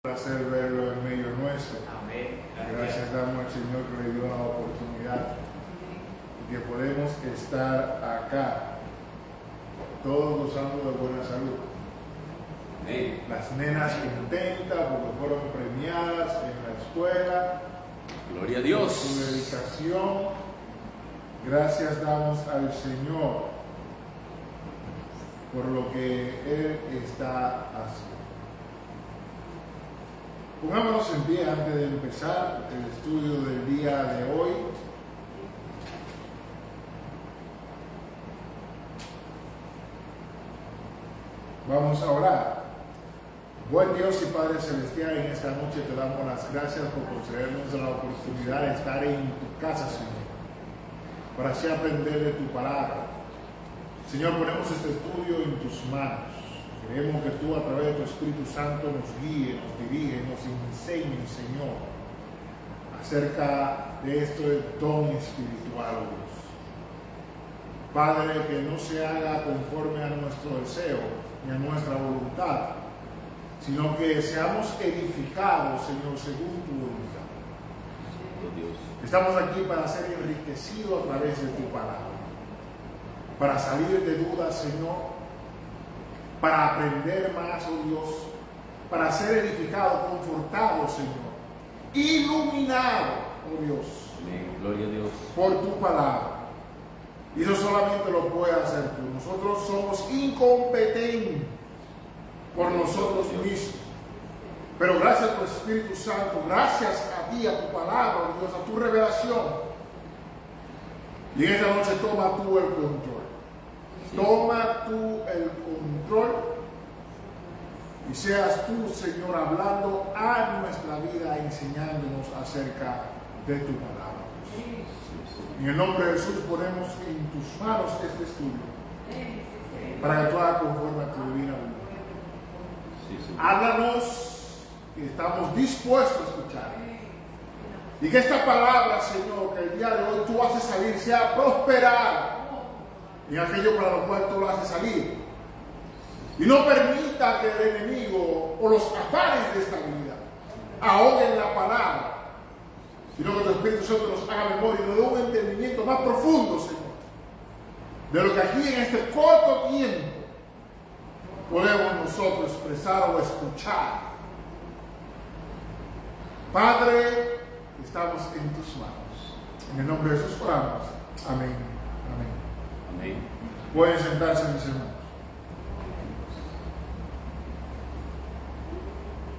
Placer verlo en medio nuestro. Amén. Gracias damos al Señor que le dio la oportunidad y que podemos estar acá, todos gozando de buena salud. Amén. Las nenas contentas porque fueron premiadas en la escuela. Gloria a Por Dios. su dedicación. Gracias damos al Señor por lo que Él está haciendo. Pongámonos en pie antes de empezar el estudio del día de hoy. Vamos a orar. Buen Dios y Padre Celestial, en esta noche te damos las gracias por concedernos la oportunidad de estar en tu casa, Señor, para así aprender de tu palabra. Señor, ponemos este estudio en tus manos. Queremos que tú a través de tu Espíritu Santo nos guíe, nos dirige, nos enseñe, Señor, acerca de este don espiritual, Dios. Padre, que no se haga conforme a nuestro deseo ni a nuestra voluntad, sino que seamos edificados, Señor, según tu voluntad. Estamos aquí para ser enriquecidos a través de tu palabra, para salir de dudas, Señor, para aprender más, oh Dios, para ser edificado, confortado, Señor, iluminado, oh Dios, Amén. Gloria a Dios. por tu palabra. Y eso solamente lo puedes hacer tú. Nosotros somos incompetentes por nosotros mismos. Pero gracias a tu Espíritu Santo, gracias a ti, a tu palabra, oh Dios, a tu revelación. Y en esta noche toma tú el control. Toma tú el control y seas tú, Señor, hablando a nuestra vida, enseñándonos acerca de tu palabra. En el nombre de Jesús ponemos en tus manos este estudio para que tú hagas conforme a tu divina voluntad. Háblanos, que estamos dispuestos a escuchar. Y que esta palabra, Señor, que el día de hoy tú haces salir, sea prosperada en aquello para lo cual tú lo haces salir. Y no permita que el enemigo o los afanes de esta vida ahoguen la palabra, sino que tu Espíritu Santo nos haga memoria y nos dé un entendimiento más profundo, Señor, de lo que aquí en este corto tiempo podemos nosotros expresar o escuchar. Padre, estamos en tus manos. En el nombre de Jesús oramos. Amén. Amén. Amén. Pueden sentarse, mis hermanos.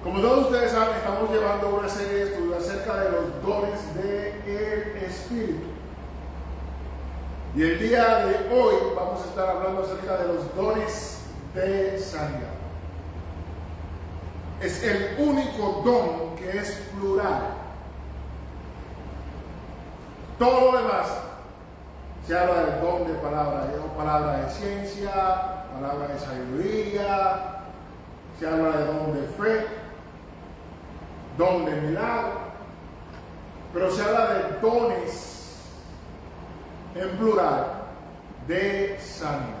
Como todos ustedes saben, estamos llevando una serie de estudios acerca de los dones del Espíritu. Y el día de hoy vamos a estar hablando acerca de los dones de sanidad. Es el único don que es plural. Todo lo demás, se habla del don de palabra de ciencia, palabra de sabiduría, se habla de don de fe, don de milagro, pero se habla de dones en plural de sanidad.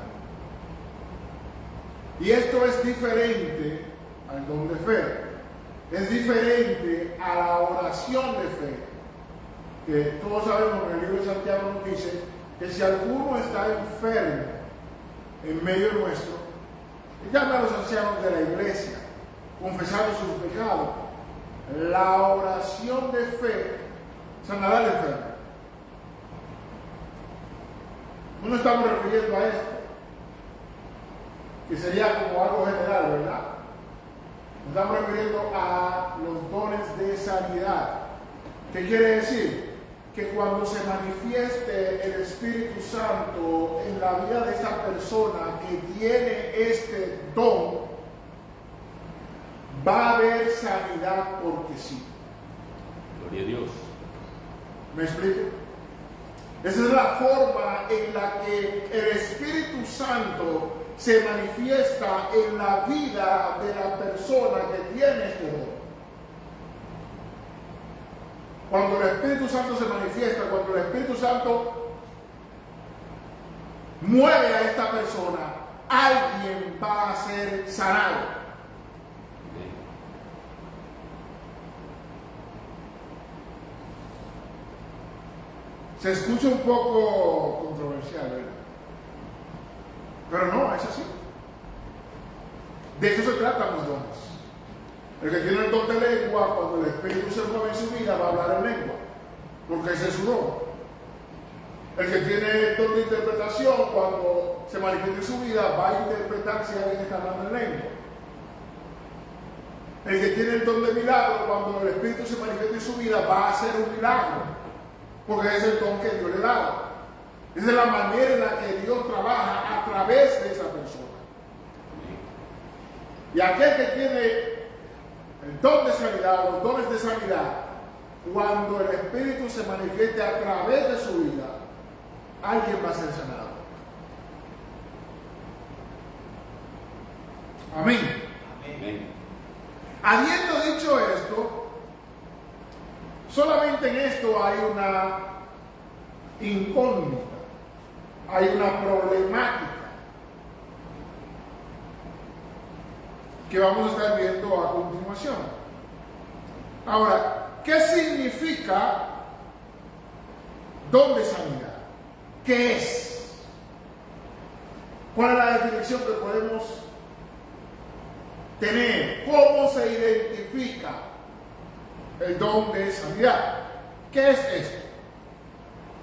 Y esto es diferente al don de fe, es diferente a la oración de fe, que todos sabemos que el libro de Santiago nos dice que si alguno está enfermo en medio nuestro, llame a los ancianos de la iglesia, confesando sus pecados. La oración de fe sanará al enfermo. No nos estamos refiriendo a esto, que sería como algo general, ¿verdad? Nos estamos refiriendo a los dones de sanidad. ¿Qué quiere decir? Que cuando se manifieste el Espíritu Santo en la vida de esa persona que tiene este don, va a haber sanidad porque sí. Gloria a Dios. ¿Me explico? Esa es la forma en la que el Espíritu Santo se manifiesta en la vida de la persona que tiene este don. Cuando el Espíritu Santo se manifiesta, cuando el Espíritu Santo mueve a esta persona, alguien va a ser sanado. Se escucha un poco controversial, ¿verdad? Pero no, es así. De eso se tratan los dones. El que tiene el don de lengua, cuando el Espíritu se mueve en su vida, va a hablar en lengua, porque ese es su don. El que tiene el don de interpretación, cuando se manifiesta en su vida, va a interpretar si alguien está hablando en lengua. El que tiene el don de milagro, cuando el Espíritu se manifiesta en su vida, va a hacer un milagro, porque es el don que Dios le da. Esa es la manera en la que Dios trabaja a través de esa persona. Y aquel que tiene el don de sanidad, los dones de sanidad, cuando el Espíritu se manifieste a través de su vida, alguien va a ser sanado. Amén. Amén. Habiendo dicho esto, solamente en esto hay una incógnita, hay una problemática que vamos a estar viendo a continuación. Ahora, ¿qué significa don de sanidad? ¿Qué es? ¿Cuál es la definición que podemos tener? ¿Cómo se identifica el don de sanidad? ¿Qué es esto?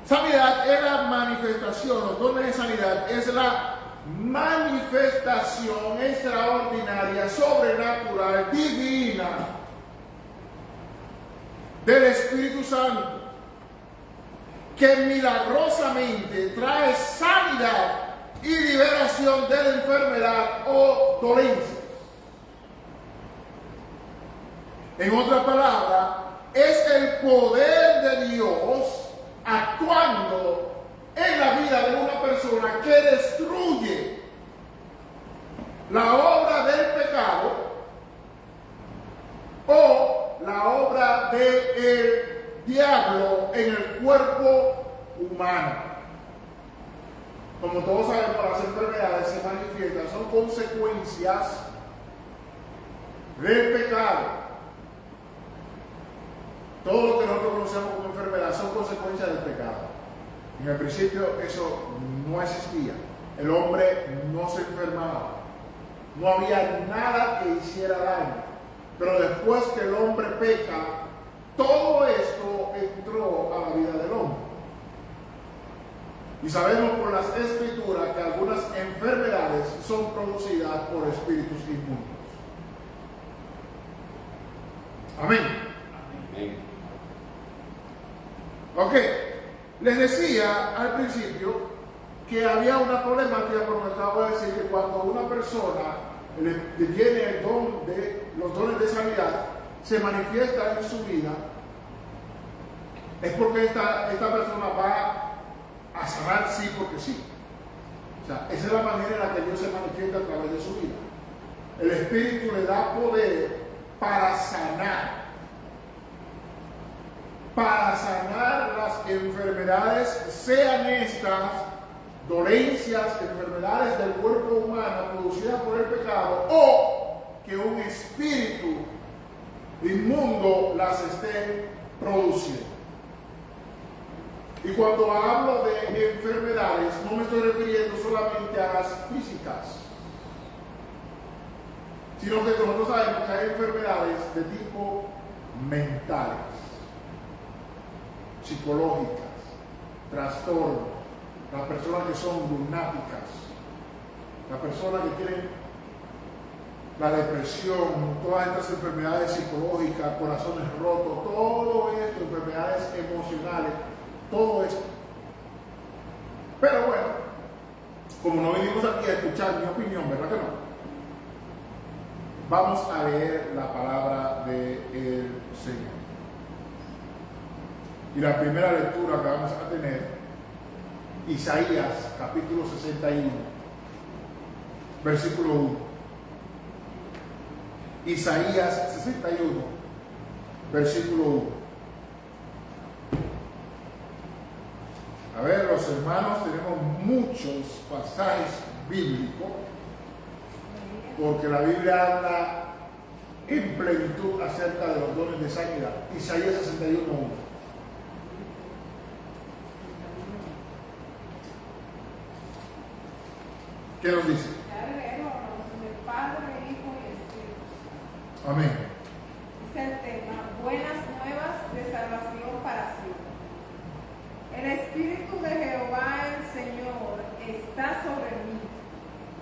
Sanidad es la manifestación, los dones de sanidad es la manifestación extraordinaria, sobrenatural, divina del Espíritu Santo, que milagrosamente trae sanidad y liberación de la enfermedad o dolencia. En otra palabra, es el poder de Dios actuando en la vida de una persona que destruye la obra del pecado o la obra del diablo en el cuerpo humano. Como todos sabemos, las enfermedades se manifiestan, son consecuencias del pecado. Todo lo que nosotros conocemos como enfermedad son consecuencias del pecado. En el principio eso no existía. El hombre no se enfermaba. No había nada que hiciera daño. Pero después que el hombre peca, todo esto entró a la vida del hombre. Y sabemos por las escrituras que algunas enfermedades son producidas por espíritus inmundos. Amén. Amén. Ok, les decía al principio que había una problemática, como acabo de decir, que cuando una persona le tiene el don de los dones de sanidad, se manifiesta en su vida, es porque esta persona va a sanar sí porque sí. O sea, esa es la manera en la que Dios se manifiesta a través de su vida. El Espíritu le da poder para sanar las enfermedades, sean estas dolencias, enfermedades del cuerpo humano producidas por el pecado, o que un espíritu inmundo las esté produciendo. Y cuando hablo de enfermedades, no me estoy refiriendo solamente a las físicas, sino que nosotros sabemos que hay enfermedades de tipo mentales, psicológicas, trastornos, las personas que son lunáticas, las personas que tienen la depresión, todas estas enfermedades psicológicas, corazones rotos, todo esto, enfermedades emocionales, todo esto. Pero bueno, como no venimos aquí a escuchar mi opinión, ¿verdad que no? Vamos a leer la palabra del Señor. Y la primera lectura que vamos a tener, Isaías capítulo 61, versículo 1. Isaías 61, versículo 1. A ver, los hermanos, tenemos muchos pasajes bíblicos, porque la Biblia habla en plenitud acerca de los dones de sanidad. Isaías 61, 1. ¿Qué nos dice? Ya leemos del Padre, Hijo y Espíritu. Amén. Dice el tema: buenas nuevas de salvación para siempre. El Espíritu de Jehová el Señor está sobre mí,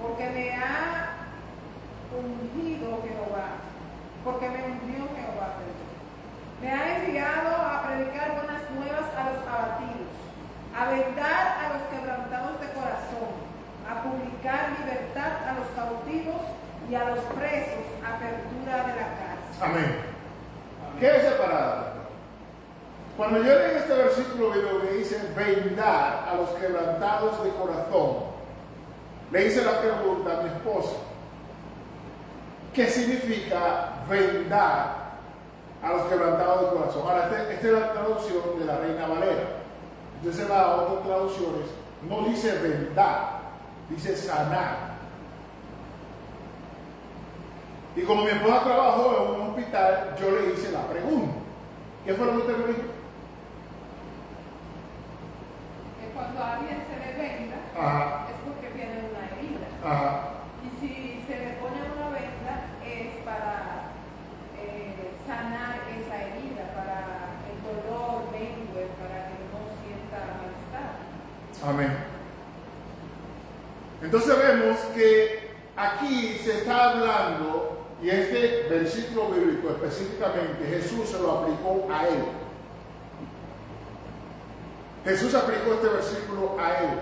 porque me ha ungido Jehová, porque me ungió Jehová, perdón. Me ha enviado a predicar buenas nuevas a los abatidos, a vendar a los quebrantados de corazón, a publicar libertad a los cautivos y a los presos, apertura de la cárcel. Amén. ¿Qué es separada? Cuando yo leo este versículo bíblico que dice vendar a los quebrantados de corazón, le hice la pregunta a mi esposa: ¿qué significa vendar a los quebrantados de corazón? Ahora, esta es la traducción de la Reina Valera. Entonces, las otras traducciones no dice vendar, dice sanar. Y como mi esposa trabajó en un hospital, yo le hice la pregunta: ¿qué fue lo que usted me dijo? Que cuando a alguien se le venda, Ajá. es porque tiene una herida. Ajá. Y si se le pone una venda, es para sanar esa herida, para el dolor mengue, para que no sienta malestar. Amén. Entonces vemos que aquí se está hablando, y este versículo bíblico específicamente Jesús se lo aplicó a él. Jesús aplicó este versículo a él.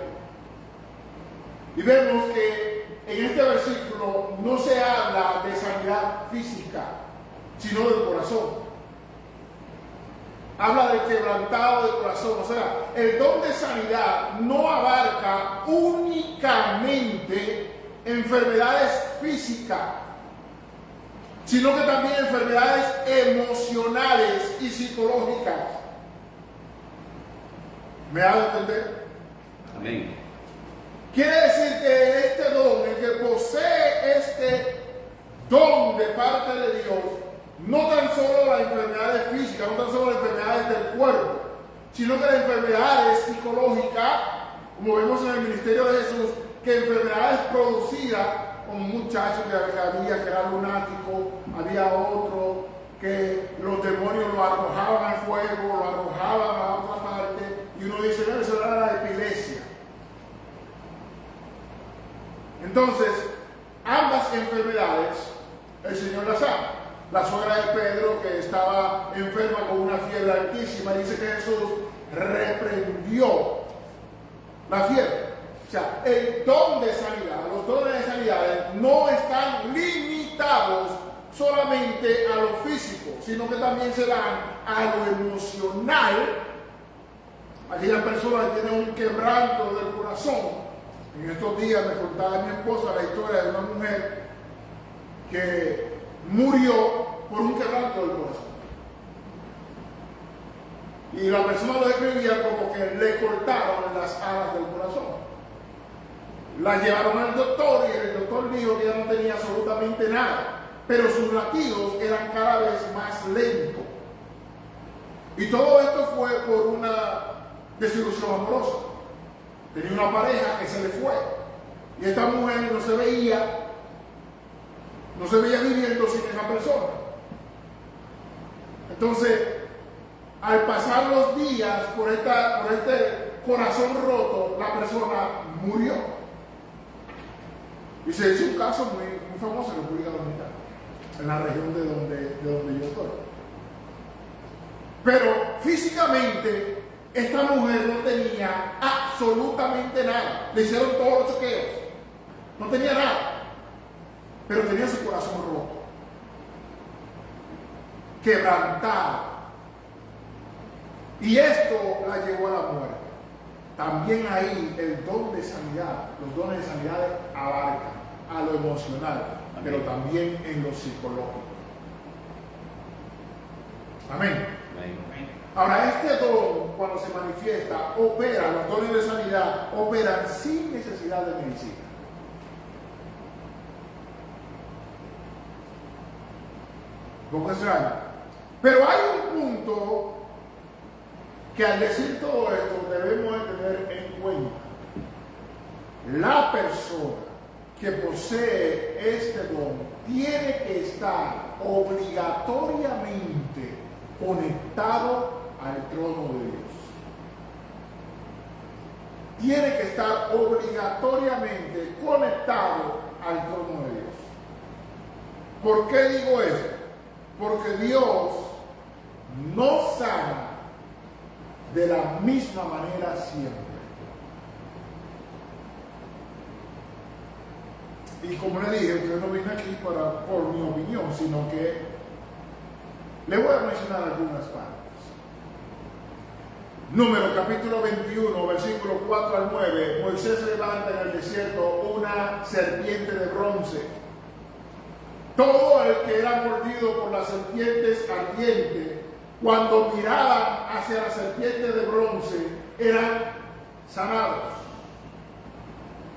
Y vemos que en este versículo no se habla de sanidad física, sino del corazón. Habla del quebrantado del corazón. O sea, el don de sanidad no abarca únicamente enfermedades físicas, sino que también enfermedades emocionales y psicológicas. ¿Me hago entender? Amén. Quiere decir que este don, el que posee este don de parte de Dios, no tan solo las enfermedades físicas, no tan solo las enfermedades del cuerpo, sino que las enfermedades psicológicas, como vemos en el ministerio de Jesús, que enfermedades producidas con un muchacho que había, que era lunático, había otro que los demonios lo arrojaban al fuego, lo arrojaban a otra parte, y uno dice: no, eso era la epilepsia. Entonces, ambas enfermedades el Señor las sana. La suegra de Pedro, que estaba enferma con una fiebre altísima, dice que Jesús reprendió la fiebre. O sea, el don de sanidad, los dones de sanidad no están limitados solamente a lo físico, sino que también se dan a lo emocional. Aquella persona que tiene un quebranto del corazón. En estos días me contaba mi esposa la historia de una mujer que murió por un quebranto del corazón. Y la persona lo describía como que le cortaron las alas del corazón. La llevaron al doctor y el doctor dijo que ella no tenía absolutamente nada, pero sus latidos eran cada vez más lentos. Y todo esto fue por una desilusión amorosa. Tenía una pareja que se le fue y esta mujer no se veía viviendo sin esa persona. Entonces, al pasar los días por este corazón roto, la persona murió. Y se hizo un caso muy famoso en República Dominicana, en la región de donde yo estoy. Pero físicamente, esta mujer no tenía absolutamente nada. Le hicieron todos los chequeos. No tenía nada. Pero tenía su corazón roto, quebrantado. Y esto la llevó a la muerte. También ahí el don de sanidad, los dones de sanidad abarcan a lo emocional, pero también en lo psicológico. Amén. Amén. Ahora, este don, cuando se manifiesta, opera, los dones de sanidad operan sin necesidad de medicina. Poco extraño. Pero hay un punto que al decir todo esto debemos de tener en cuenta. La persona que posee este don tiene que estar obligatoriamente conectado al trono de Dios. Tiene que estar obligatoriamente conectado al trono de Dios. ¿Por qué digo esto? Porque Dios no sana de la misma manera siempre. Y como le dije, yo no vine aquí por mi opinión, sino que le voy a mencionar algunas partes. Número capítulo 21, versículo 4 al 9. Moisés levanta en el desierto una serpiente de bronce. Todo el que era mordido por las serpientes ardientes, cuando miraban hacia la serpiente de bronce, eran sanados.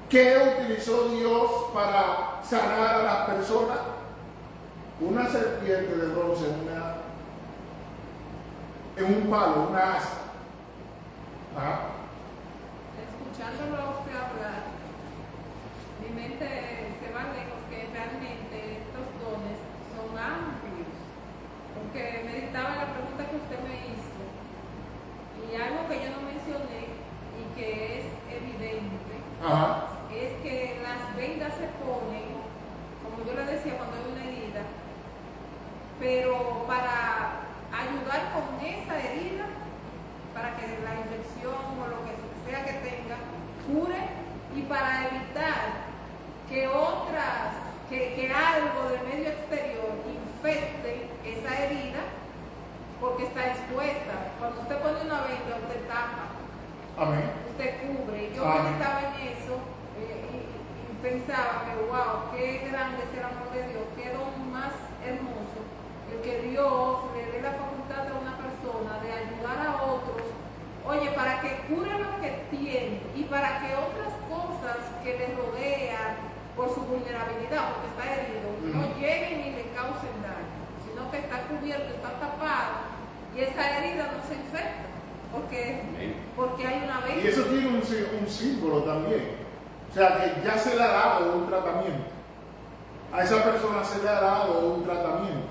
¿Qué utilizó Dios para sanar a las personas? Una serpiente de bronce en un palo, una asta. Escuchándolo a usted hablar, mi mente se va lejos que realmente estos dones son amplios. Porque meditaba en la pregunta que usted me hizo y algo que yo no mencioné y que es evidente. Es que las vendas se ponen, como yo le decía, cuando hay una herida, pero para ayudar con esa herida, para que la infección o lo que sea que tenga cure y para evitar que que algo del medio exterior infecte esa herida porque está expuesta. Cuando usted pone una venda, usted tapa. Amén. Usted cubre. Yo meditaba en eso y pensaba que wow, qué grande es el amor de Dios, qué don más hermoso el que Dios le dé la facultad a una persona de ayudar a otros, oye, para que cure lo que tiene y para que otras cosas que le rodean por su vulnerabilidad, porque está herido, no lleguen y le causen daño, sino que está cubierto, está tapado y esa herida no se infecta porque hay una venda. Y eso tiene un símbolo también. O sea, que ya se le ha dado un tratamiento. A esa persona se le ha dado un tratamiento.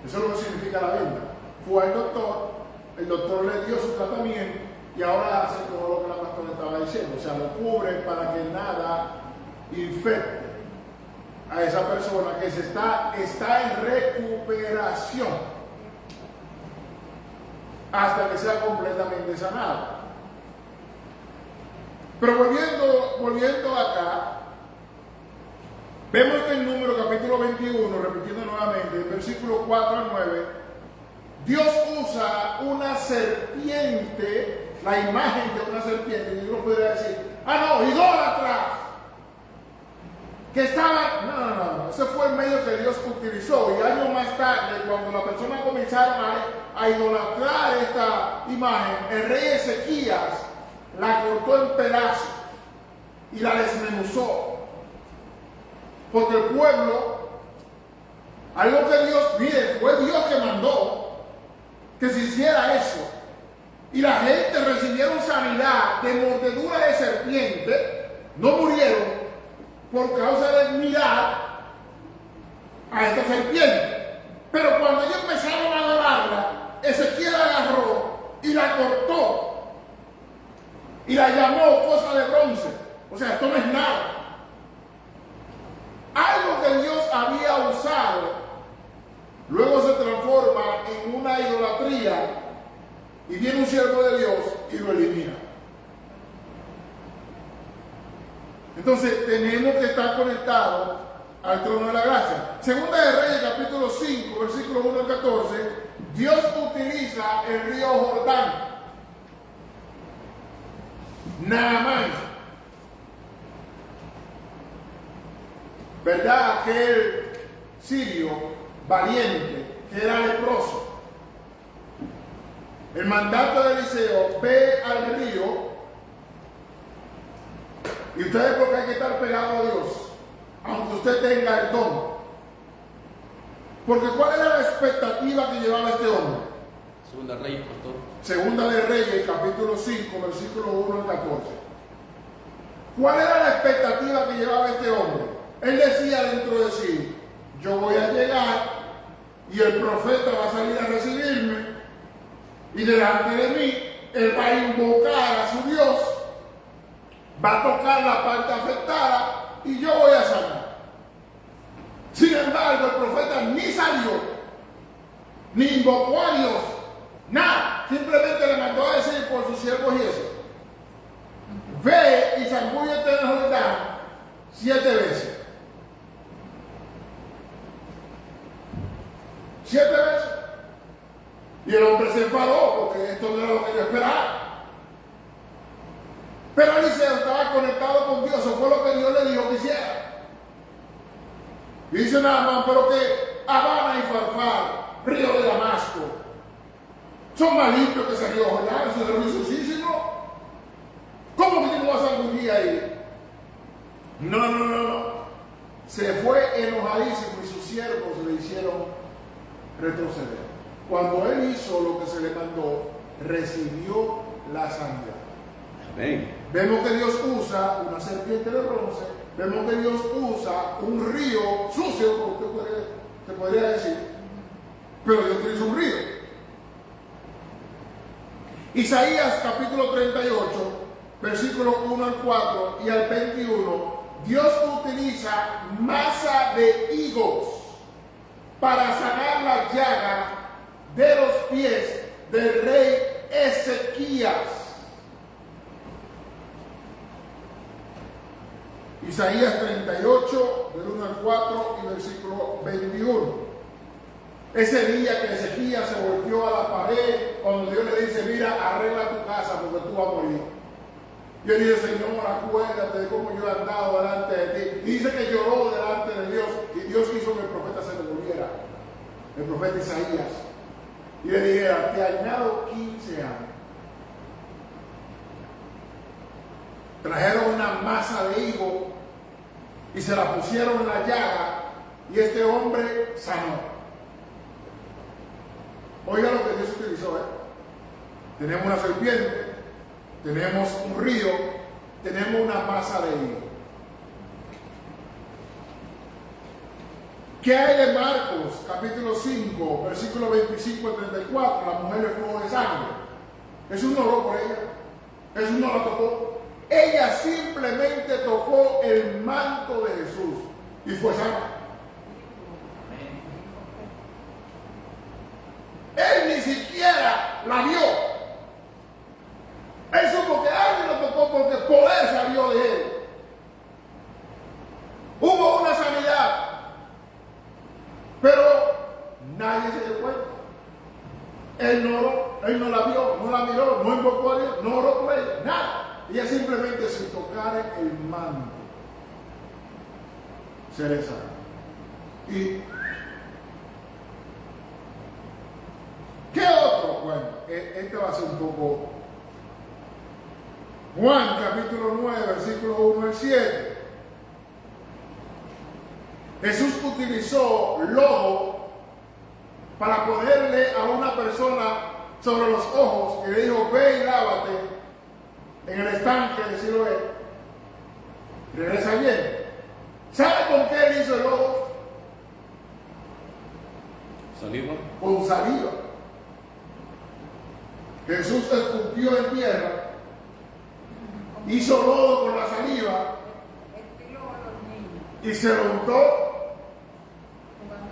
Eso es lo que significa la venda. Fue al doctor, el doctor le dio su tratamiento y ahora hace todo lo que la pastora estaba diciendo. O sea, lo cubre para que nada infecte a esa persona que está en recuperación hasta que sea completamente sanado. Pero volviendo acá, vemos que en Número capítulo 21, repitiendo nuevamente, versículo 4 al 9, Dios usa una serpiente, la imagen de una serpiente, y uno podría decir, idólatra, que estaba, no, ese fue el medio que Dios utilizó, y años más tarde, cuando las personas comenzaron a idolatrar esta imagen, el rey Ezequías la cortó en pedazos y la desmenuzó. Porque el pueblo, algo que Dios pide, fue Dios que mandó que se hiciera eso. Y la gente recibieron sanidad de mordedura de serpiente, no murieron por causa de mirar a esta serpiente. Pero cuando ellos empezaron a adorarla, Ezequiel la agarró y la cortó y la llamó cosa de bronce. O sea, esto no es nada. Algo que Dios había usado luego se transforma en una idolatría y viene un siervo de Dios y lo elimina. Entonces tenemos que estar conectados al trono de la gracia. Segunda de Reyes capítulo 5 versículo 1 al 14, Dios utiliza el río Jordán. Naamán, ¿verdad? Aquel sirio valiente que era leproso. El mandato de Eliseo: ve al río. Y ustedes, porque hay que estar pegado a Dios, aunque usted tenga el don. Porque ¿cuál era la expectativa que llevaba este hombre? Segunda Reyes, pastor. Segunda de Reyes, capítulo 5, versículo 1 al 14. ¿Cuál era la expectativa que llevaba este hombre? Él decía dentro de sí, yo voy a llegar y el profeta va a salir a recibirme y delante de mí él va a invocar a su Dios, va a tocar la parte afectada y yo voy a sanar. Sin embargo, el profeta ni salió, ni invocó a Dios, nada. Simplemente le mandó a decir por sus siervos y eso. Ve y zambúllete en el Jordán 7 veces. 7 veces. Y el hombre se enfadó porque esto no era lo que yo esperaba. Pero Eliseo estaba conectado con Dios, eso fue lo que Dios le dijo que hiciera. Y dice Naamán, pero que Habana y Farfar, río de Damasco, son más limpios que ese río Jordán, eso es religiosísimo. ¿Cómo que tú no vas a zambullir ahí? No. Se fue enojadísimo y sus siervos le hicieron retroceder. Cuando él hizo lo que se le mandó, recibió la sanidad. Amén. Vemos que Dios usa una serpiente de bronce, vemos que Dios usa un río sucio, como usted podría decir, pero Dios utiliza un río. Isaías capítulo 38, versículos 1 al 4 y al 21, Dios utiliza masa de higos para sanar la llaga de los pies del rey Ezequías. Isaías 38, del 1 al 4 y versículo 21. Ese día que Ezequías se volteó a la pared, cuando Dios le dice, mira, arregla tu casa porque tú vas a morir. Y él dice, Señor, acuérdate de cómo yo he andado delante de ti. Y dice que lloró delante de Dios y Dios hizo que el profeta se devolviera, el profeta Isaías. Y le dijera, te añado 15 años. Trajeron una masa de higo y se la pusieron en la llaga y este hombre sanó. Oiga lo que Dios utilizó, Tenemos una serpiente, tenemos un río, tenemos una masa de higo. ¿Qué hay de Marcos, capítulo 5, versículo 25 al 34? La mujer de flujo de sangre. Jesús no oró por ella, Jesús no la tocó. Ella simplemente tocó el manto de Jesús y fue sana. Él ni siquiera la vio. Él supo que alguien lo tocó porque el poder salió de él. Hubo una sanidad, pero nadie se dio cuenta. Él no oró, él no la vio, no la miró, no invocó a Dios, no oró por ella, nada. Ella simplemente sin tocar el manto se le sana. Y ¿qué otro? Bueno, este va a ser un poco. Juan capítulo 9, versículo 1 al 7. Jesús utilizó lodo para ponerle a una persona sobre los ojos y le dijo, ve y lávate en el estanque de Siloé. Regresa bien. ¿Sabe con qué él hizo el lodo? Saliva. Con saliva. Jesús escupió en tierra, hizo lodo con la saliva y se lo untó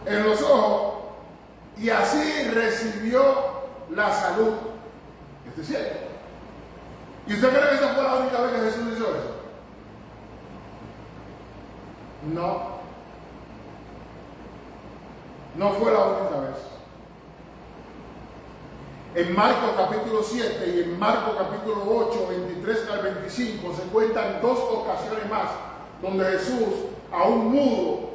en los ojos y así recibió la salud. ¿Esto es cierto? ¿Y usted cree que esa fue la única vez que Jesús hizo eso? No fue la única vez. En Marcos capítulo 7 y en Marcos capítulo 8, 23 al 25 se cuentan 2 ocasiones más donde Jesús a un mudo,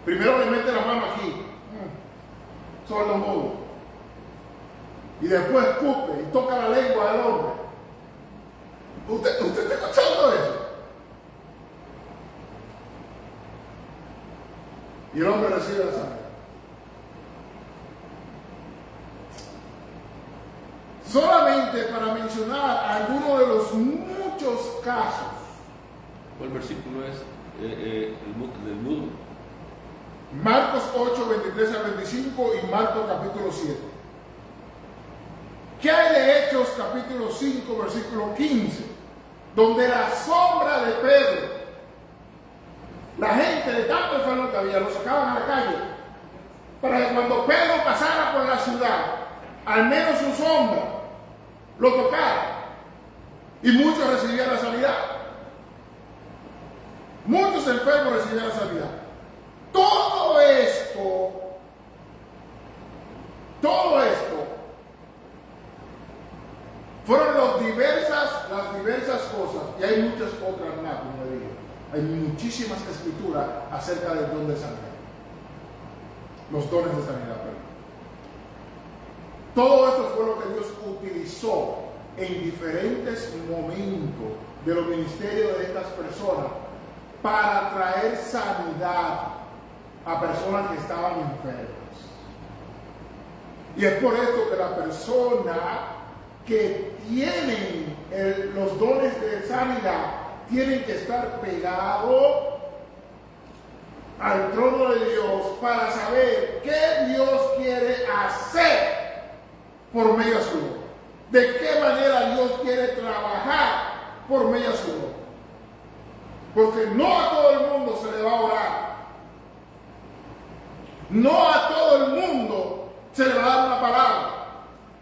primero le mete la mano aquí, sobre los mudos, y después escupe y toca la lengua del hombre. ¿Usted está escuchando eso? Y el hombre recibe la sangre. Solamente para mencionar algunos de los muchos casos. ¿Cuál versículo es? del mudo. Marcos 8, 23 al 25 y Marcos capítulo 7. ¿Qué hay de Hechos capítulo 5, versículo 15? Donde la sombra de Pedro, la gente de tanto enfermo que había, lo sacaban a la calle, para que cuando Pedro pasara por la ciudad, al menos su sombra lo tocara. Y muchos recibían la sanidad. Muchos enfermos recibían la sanidad. Todo esto fueron las diversas cosas, y hay muchas otras más, como le dije. Hay muchísimas escrituras acerca del don de sanidad. Los dones de sanidad, perdón. Todo esto fue lo que Dios utilizó en diferentes momentos de los ministerios de estas personas para traer sanidad a personas que estaban enfermas. Y es por esto que la persona que tienen los dones de sanidad tienen que estar pegados al trono de Dios para saber qué Dios quiere hacer por medio de su obra. De qué manera Dios quiere trabajar por medio de su obra. Porque no a todo el mundo se le va a orar. No a todo el mundo se le va a dar una palabra.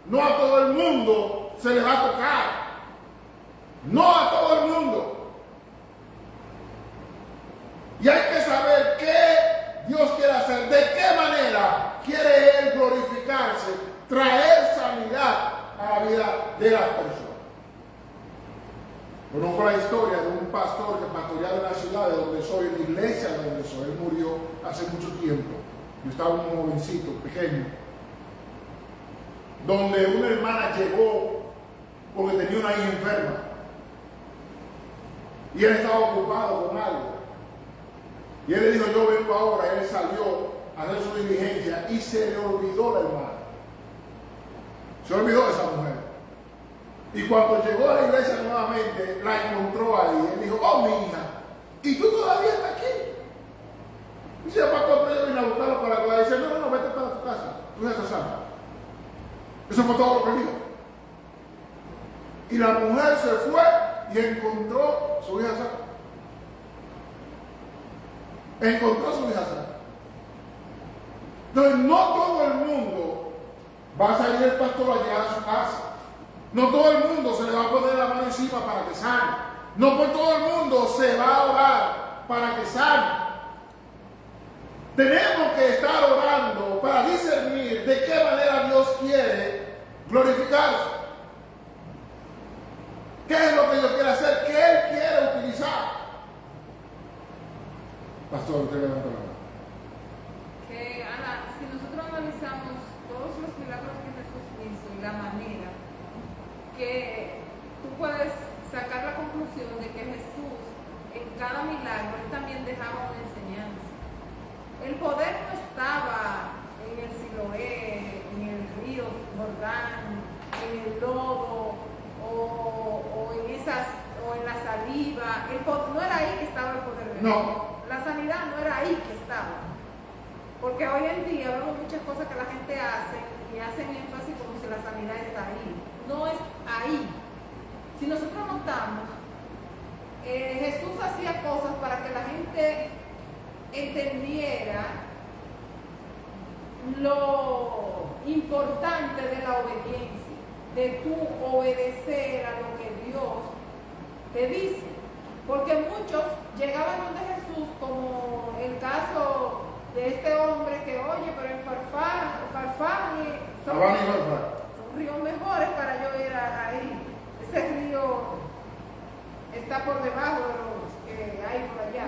No a todo el mundo se le va a tocar. No a todo el mundo. Y hay que saber qué Dios quiere hacer, de qué manera quiere Él glorificarse, traer sanidad a la vida de las personas. Conozco la historia de un pastor que pastoreaba en la ciudad de donde soy, en la iglesia de donde soy. Él murió hace mucho tiempo. Yo estaba un jovencito, pequeño, donde una hermana llegó porque tenía una hija enferma. Y él estaba ocupado con algo. Y él le dijo, yo vengo ahora. Y él salió a hacer su diligencia y se le olvidó la hermana. Se olvidó de esa mujer. Y cuando llegó a la iglesia nuevamente, la encontró ahí. Él dijo, oh, mi hija, ¿y tú todavía estás aquí? Dice, pastor, pero yo vine a buscarlo para que dice, no, vete para tu casa. Tú ya estás sana. Eso fue todo lo que dijo. Y la mujer se fue y encontró su hija sana. Encontró su hija sana. Entonces, no todo el mundo va a salir el pastor a llegar a su casa. No todo el mundo se le va a poner la mano encima para que sane. No por todo el mundo se va a orar para que sane. Tenemos que estar orando para discernir de qué manera Dios quiere glorificarse. ¿Qué es lo que Dios quiere hacer? ¿Qué Él quiere utilizar? Pastor, usted levanta la mano. Que, Ana, si nosotros analizamos todos los milagros que Jesús hizo y la manera que tú puedes sacar la conclusión de que Jesús en cada milagro Él también dejaba una enseñanza. El poder no estaba en el Siloé, en el río Jordán, en el lodo o en la saliva. No era ahí que estaba el poder de Dios. No. La sanidad no era ahí que estaba. Porque hoy en día vemos muchas cosas que la gente hace y hacen énfasis como si la sanidad está ahí. No es ahí. Si nosotros notamos, Jesús hacía cosas para que la gente entendiera lo importante de la obediencia, de tú obedecer a lo que Dios te dice. Porque muchos llegaban donde Jesús, como el caso de este hombre que, oye, pero en Farfán son ríos mejores para yo ir ahí. Ese río está por debajo de los que hay por allá.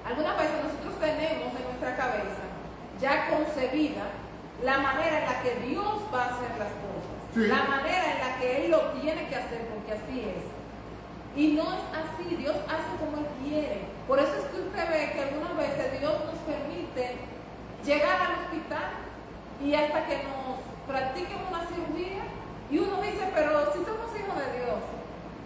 Algunas veces nosotros tenemos en nuestra cabeza ya concebida la manera en la que Dios va a hacer las cosas, sí, la manera en la que Él lo tiene que hacer, porque así es. Y no es así, Dios hace como Él quiere. Por eso es que usted ve que algunas veces Dios nos permite llegar al hospital y hasta que nos practiquen una cirugía, y uno dice, pero si somos hijos de Dios,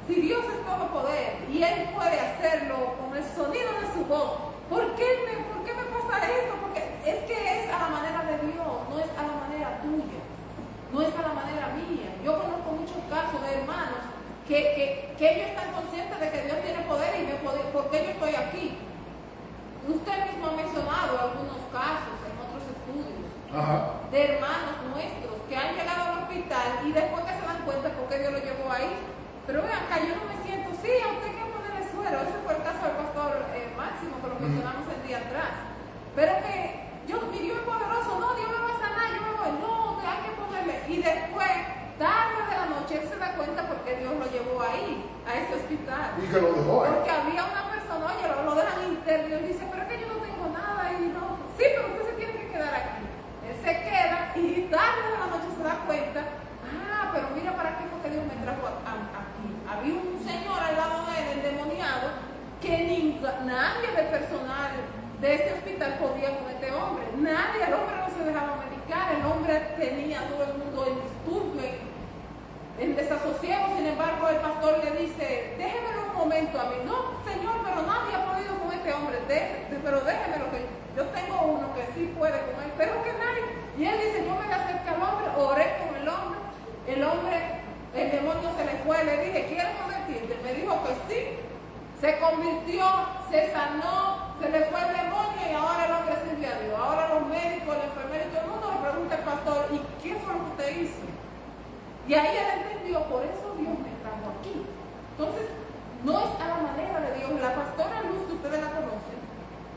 si Dios es todo poder y Él puede hacerlo con el sonido de su voz, ¿por qué me pasa esto? Porque es que es a la manera de Dios, no es a la manera tuya, no es a la manera mía. Yo conozco muchos casos de hermanos que ellos están conscientes de que Dios tiene poder y ¿por qué yo estoy aquí? Usted mismo ha mencionado algunos casos en otros estudios de hermanos nuestros que han llegado al hospital y después que se dan cuenta por qué Dios lo llevó ahí. Pero vean, acá yo no me siento, sí, a usted hay que ponerle suero. Ese fue el caso del pastor Máximo, que lo mencionamos el día atrás. Pero que mi Dios es poderoso, no, Dios me va a sanar, yo me voy, no, hay que ponerle. Y después, tarde de la noche, él se da cuenta por qué Dios lo llevó ahí, a ese hospital. Y que lo dejó ahí. Porque había una persona, oye, lo dejan interno y él dice, pero es que yo no tengo nada. Y no, sí, pero usted se tiene que quedar aquí. Él se queda y tarde de la noche se da cuenta, pero mira para qué fue que Dios me trajo aquí. Había un señor al lado de él, endemoniado, que nadie del personal de este hospital podía con este hombre. Nadie, el hombre no se dejaba medicar, el hombre tenía a todo el mundo en disturbio, en desasosiego. Sin embargo, el pastor le dice, déjemelo un momento a mí. No, señor, pero nadie ha podido con este hombre, pero déjemelo, que yo tengo uno que sí puede con él, pero que nadie. Y él dice, yo me acerqué al hombre, oré con el hombre. El hombre, el demonio se le fue, le dije, ¿quieres convertirte? Me dijo que sí, se convirtió, se sanó, se le fue el demonio y ahora el hombre sirve a Dios. Ahora los médicos, el enfermero y todo el mundo le pregunta al pastor, ¿y qué fue lo que usted hizo? Y ahí él entendió, por eso Dios me trajo aquí. Entonces, no es a la manera de Dios. La pastora Luz, que ustedes la conocen,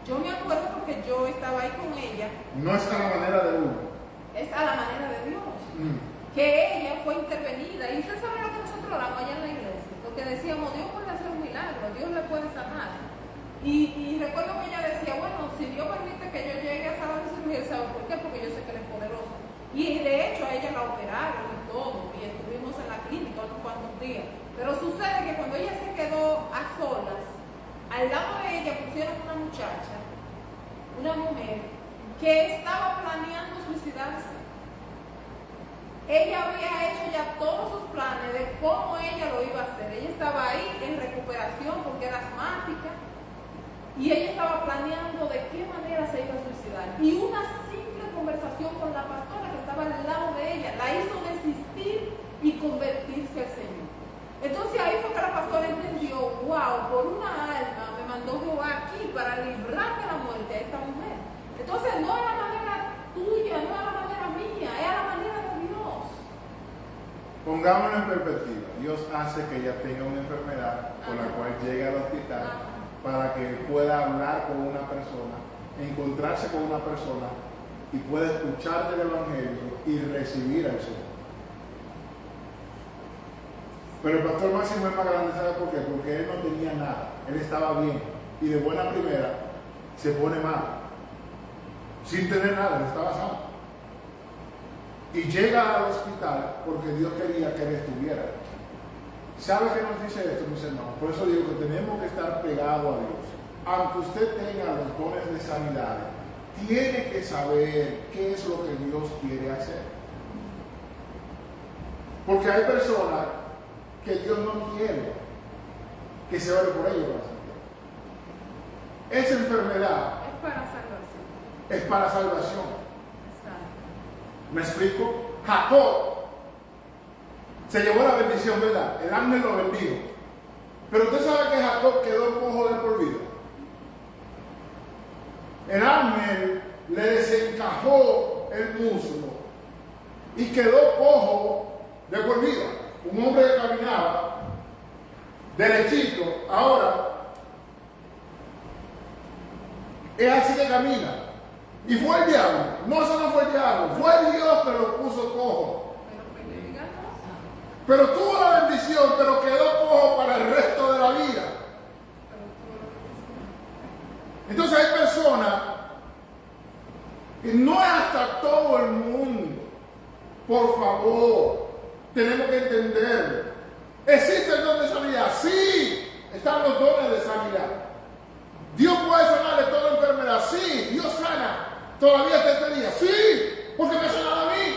yo me acuerdo porque yo estaba ahí con ella. No es a la manera de uno. Es a la manera de Dios. Que ella fue intervenida. Y usted sabe lo que nosotros oramos allá en la iglesia. Lo que decíamos, Dios puede hacer un milagro, Dios le puede sanar. Y recuerdo que ella decía, bueno, si Dios permite que yo llegue a sala de cirugía, ¿sabe por qué? Porque yo sé que Él es poderoso. Y de hecho a ella la operaron y todo, y estuvimos en la clínica unos cuantos días. Pero sucede que cuando ella se quedó a solas, al lado de ella pusieron una muchacha, una mujer, que estaba planeando suicidarse. Ella había hecho ya todos sus planes de cómo ella lo iba a hacer. Ella estaba ahí en recuperación porque era asmática y ella estaba planeando de qué manera se iba a suicidar. Y una simple conversación con la pastora que estaba al lado de ella la hizo desistir y convertirse al Señor. Entonces ahí fue que la pastora entendió, wow, por una alma me mandó Jehová aquí para librar de la muerte a esta mujer. Entonces no es la manera tuya, no es la manera mía, es a la manera de Dios. Pongámoslo en perspectiva. Dios hace que ella tenga una enfermedad con la cual llegue al hospital para que pueda hablar con una persona, encontrarse con una persona y pueda escuchar del Evangelio y recibir al Señor. Pero el pastor Máximo es más grande, ¿sabe por qué? Porque él no tenía nada, él estaba bien y de buena primera se pone mal, sin tener nada, él estaba sano. Y llega al hospital porque Dios quería que él estuviera. ¿Sabe qué nos dice esto, mis hermanos? Por eso digo que tenemos que estar pegados a Dios. Aunque usted tenga los dones de sanidad, tiene que saber qué es lo que Dios quiere hacer. Porque hay personas que Dios no quiere que se ore por ellos. Esa enfermedad Es para salvación. es para salvación. Exacto. ¿Me explico? Jacob se llevó la bendición, ¿verdad? El ángel lo bendijo. Pero usted sabe que Jacob quedó cojo de por vida. El ángel le desencajó el muslo y quedó cojo de por vida. Un hombre que caminaba derechito, ahora es así que camina. Y fue el diablo. No, eso no fue el diablo. Fue Dios que lo puso cojo. Pero tuvo la bendición, pero quedó cojo para el resto de la vida. Entonces hay personas que no es hasta todo el mundo. Por favor, tenemos que entender. ¿Existe el don de sanidad? Sí, están los dones de sanidad. Dios puede sanarle toda enfermedad. Sí, Dios sana. Todavía hasta este día. Sí, porque me ha sanado a mí.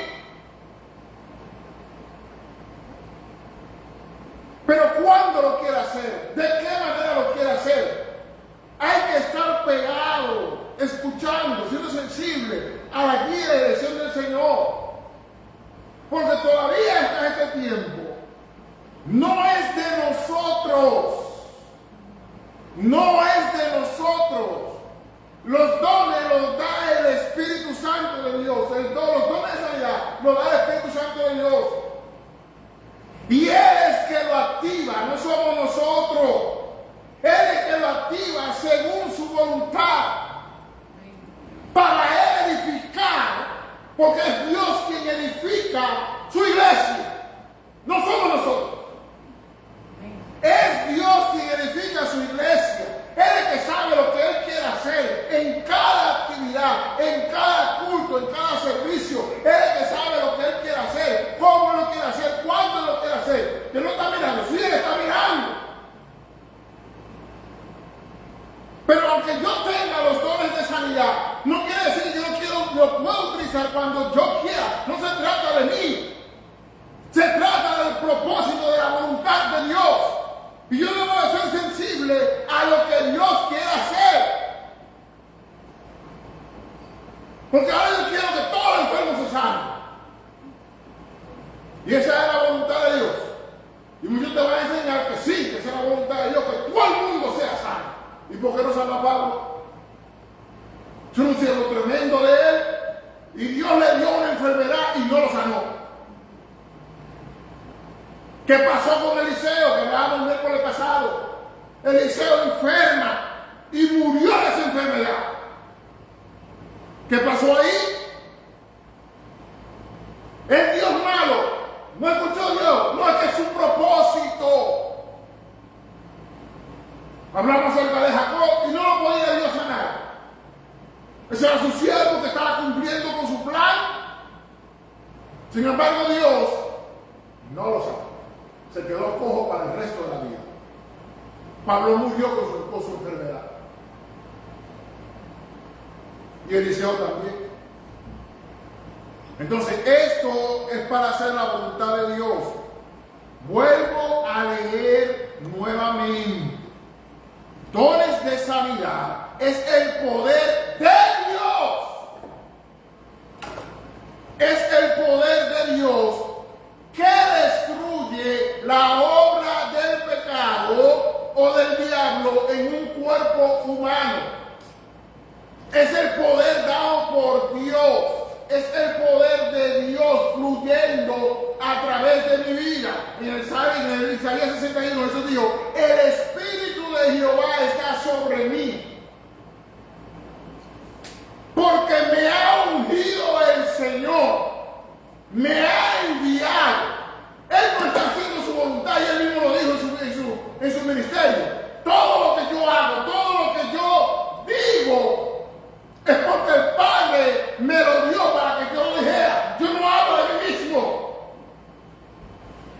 Pero cuándo lo quiere hacer, de qué manera lo quiere hacer. Hay que estar pegado, escuchando, siendo sensible a la guía y la dirección del Señor. Porque todavía hasta este tiempo no es de nosotros. No es de nosotros. Los dones los da el Espíritu Santo de Dios. Los dones de sanidad los da el Espíritu Santo de Dios. Y Él es que lo activa, no somos nosotros. Él es que lo activa según su voluntad. Para Él edificar, porque es Dios quien edifica su iglesia. No somos nosotros. Es Dios quien edifica su iglesia. Él es el que sabe lo que Él quiere hacer en cada actividad, en cada culto, en cada servicio. Él es el que sabe lo que Él quiere hacer, cómo lo quiere hacer, cuándo lo quiere hacer. Que no está mirando, sí, Él está mirando. Pero aunque yo tenga los dones de sanidad, no quiere decir que yo lo puedo utilizar cuando yo quiera. No se trata de mí. Se trata del propósito, de la voluntad de Dios. Y yo debo de ser sensible a lo que Dios quiere hacer. Porque ahora yo quiero que todos los enfermos se sanen. Y esa es la voluntad de Dios. Y muchos te van a enseñar que sí, que esa es la voluntad de Dios, que todo el mundo sea sano. ¿Y por qué no sana a Pablo? Es un cielo tremendo de él. Y Dios le dio una enfermedad y no lo sanó. ¿Qué pasó con Eliseo? Que hablábamos el miércoles pasado. Eliseo enferma y murió de esa enfermedad. ¿Qué pasó ahí? ¿Es Dios malo? ¿No escuchó Dios? No, es que es su propósito. Hablamos acerca de Jacob y no lo podía Dios sanar. Ese era su siervo que estaba cumpliendo con su plan. Sin embargo, Dios no lo sanó. Se quedó cojo para el resto de la vida. Pablo murió con su enfermedad. Y Eliseo también. Entonces, esto es para hacer la voluntad de Dios. Vuelvo a leer nuevamente. Dones de sanidad es el poder de Dios. Es el poder de Dios que destruye la obra del pecado o del diablo en un cuerpo humano. Es el poder dado por Dios. Es el poder de Dios fluyendo a través de mi vida. En el Isaías 61 eso dijo: el Espíritu de Jehová está sobre mí, porque me ha ungido el Señor, me ha enviado. Él no está haciendo su voluntad y él mismo lo dijo en su ministerio. Todo lo que yo hago, todo lo que yo digo, es porque el Padre me lo dio para que yo lo dijera. Yo no hablo de mí mismo.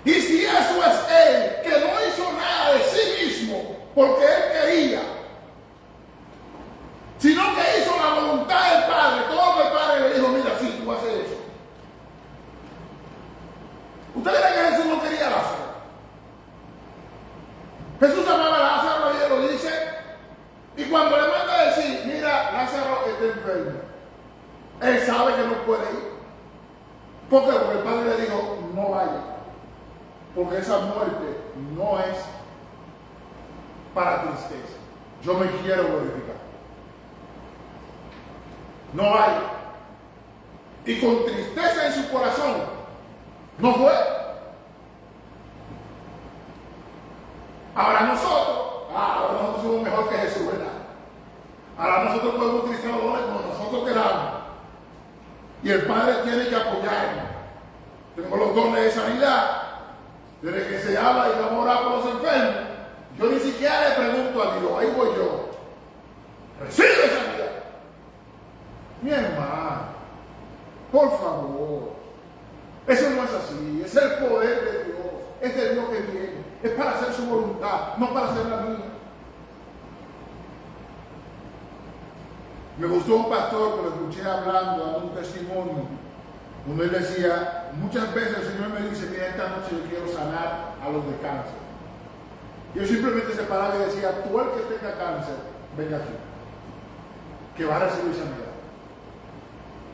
Y si eso es Él, que no hizo nada de sí mismo porque Él quería, sino que hizo la voluntad del Padre, todo lo que el Padre le dijo: mira, sí, tú vas a hacer eso. ¿Ustedes creen que Jesús no quería a Lázaro? Jesús amaba a Lázaro y Él lo dice. Y cuando le manda a decir: mira, Lázaro está enfermo, Él sabe que no puede ir. ¿Por qué? Porque el Padre le dijo: no vaya, porque esa muerte no es para tristeza. Yo me quiero glorificar. No vaya. Y con tristeza en su corazón no fue. Ahora nosotros somos mejor que Jesús, ¿verdad? Ahora nosotros podemos utilizar los dones como nosotros queramos. Y el Padre tiene que apoyarnos. Tenemos los dones de sanidad. Desde que se habla y vamos a orar por los enfermos, yo ni siquiera le pregunto a Dios, ahí voy yo. Recibe sanidad. Mi hermano, por favor. Eso no es así. Es el poder de Dios. Es de Dios que viene. Es para hacer su voluntad, no para hacer la mía. Me gustó un pastor que lo escuché hablando, dando un testimonio, donde él decía: muchas veces el Señor me dice: mira, esta noche yo quiero sanar a los de cáncer. Yo simplemente se paraba y decía, tú el que tenga cáncer, venga aquí, que va a recibir sanidad.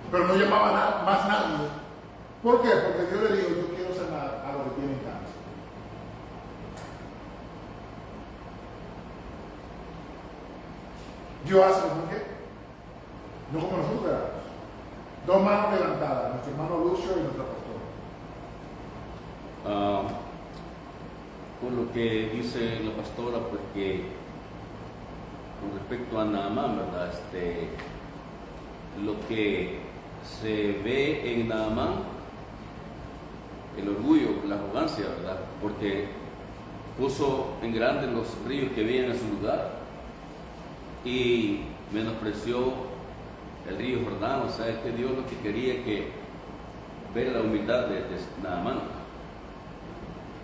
Pero no llamaba más nadie. ¿Por qué? Porque Dios le dijo, yo quiero sanar a los que tienen cáncer. Dios hace ¿por qué? No como nosotros queramos. Dos manos levantadas, nuestro hermano Lucio y nuestra pastora. Con lo que dice la pastora, pues que con respecto a Naamán, ¿verdad? Lo que se ve en Naamán, el orgullo, la arrogancia, ¿verdad? Porque puso en grande los ríos que había en su lugar y menospreció el río Jordán. O sea, es que Dios lo que quería que ver la humildad de Naamán.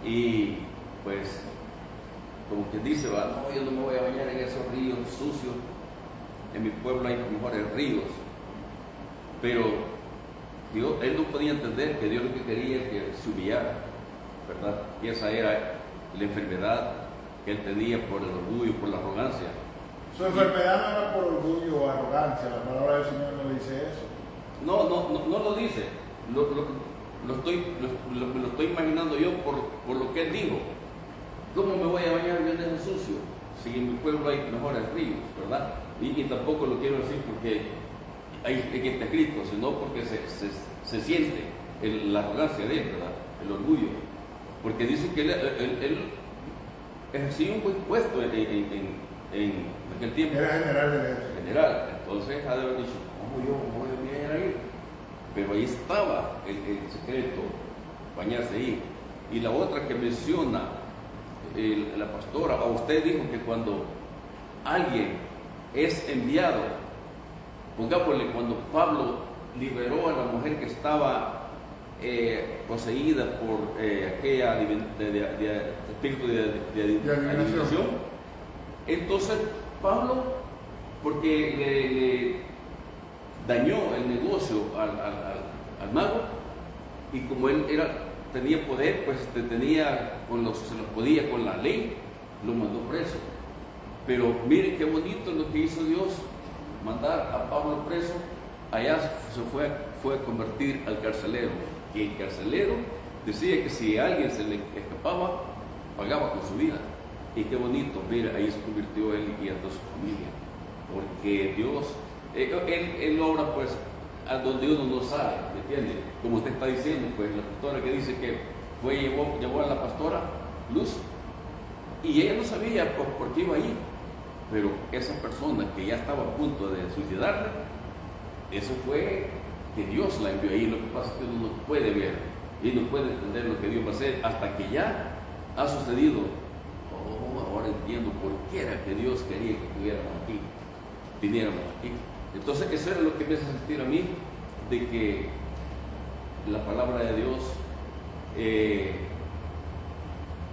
Y pues, como que dice, va, no, yo no me voy a bañar en esos ríos sucios, en mi pueblo hay mejores ríos. Pero Dios, él no podía entender que Dios lo que quería es que se humillara, ¿verdad? Y esa era la enfermedad que él tenía por el orgullo, por la arrogancia. Su enfermedad no era por orgullo o arrogancia, la palabra del Señor no dice eso. No lo dice, lo estoy imaginando yo por lo que él dijo. ¿Cómo me voy a bañar yo en ese sucio? Si en mi pueblo hay mejores ríos, ¿verdad? Y tampoco lo quiero decir porque que está escrito, sino porque se siente la arrogancia de él, ¿verdad? El orgullo. Porque dice que él ejercía un buen puesto en aquel tiempo. Era general de ejército. General. Entonces ha de haber dicho, ¿cómo yo voy a ir ahí? Pero ahí estaba el secreto, bañarse ahí. Y la otra que menciona la pastora, o usted dijo que cuando alguien es enviado, pongámosle, cuando Pablo liberó a la mujer que estaba poseída por aquella espíritu de adivinación, entonces Pablo, porque le dañó el negocio al mago, y como él tenía poder, pues se los podía con la ley, lo mandó preso. Pero miren qué bonito lo que hizo Dios, mandar a Pablo preso. Allá se fue a convertir al carcelero, y el carcelero decía que si a alguien se le escapaba, pagaba con su vida. Y qué bonito, mira, ahí se convirtió él y a toda su familia, porque Dios, él obra pues a donde uno no sabe, ¿me entiende? Como usted está diciendo, pues la pastora que dice que llevó a la pastora Luz, y ella no sabía por qué iba allí, pero esa persona que ya estaba a punto de suicidarla, eso fue que Dios la envió ahí. Lo que pasa es que uno no puede ver y no puede entender lo que Dios va a hacer hasta que ya ha sucedido. Oh, ahora entiendo por qué era que Dios quería que viniéramos aquí. Entonces eso era lo que me hace sentir a mí, de que la palabra de Dios,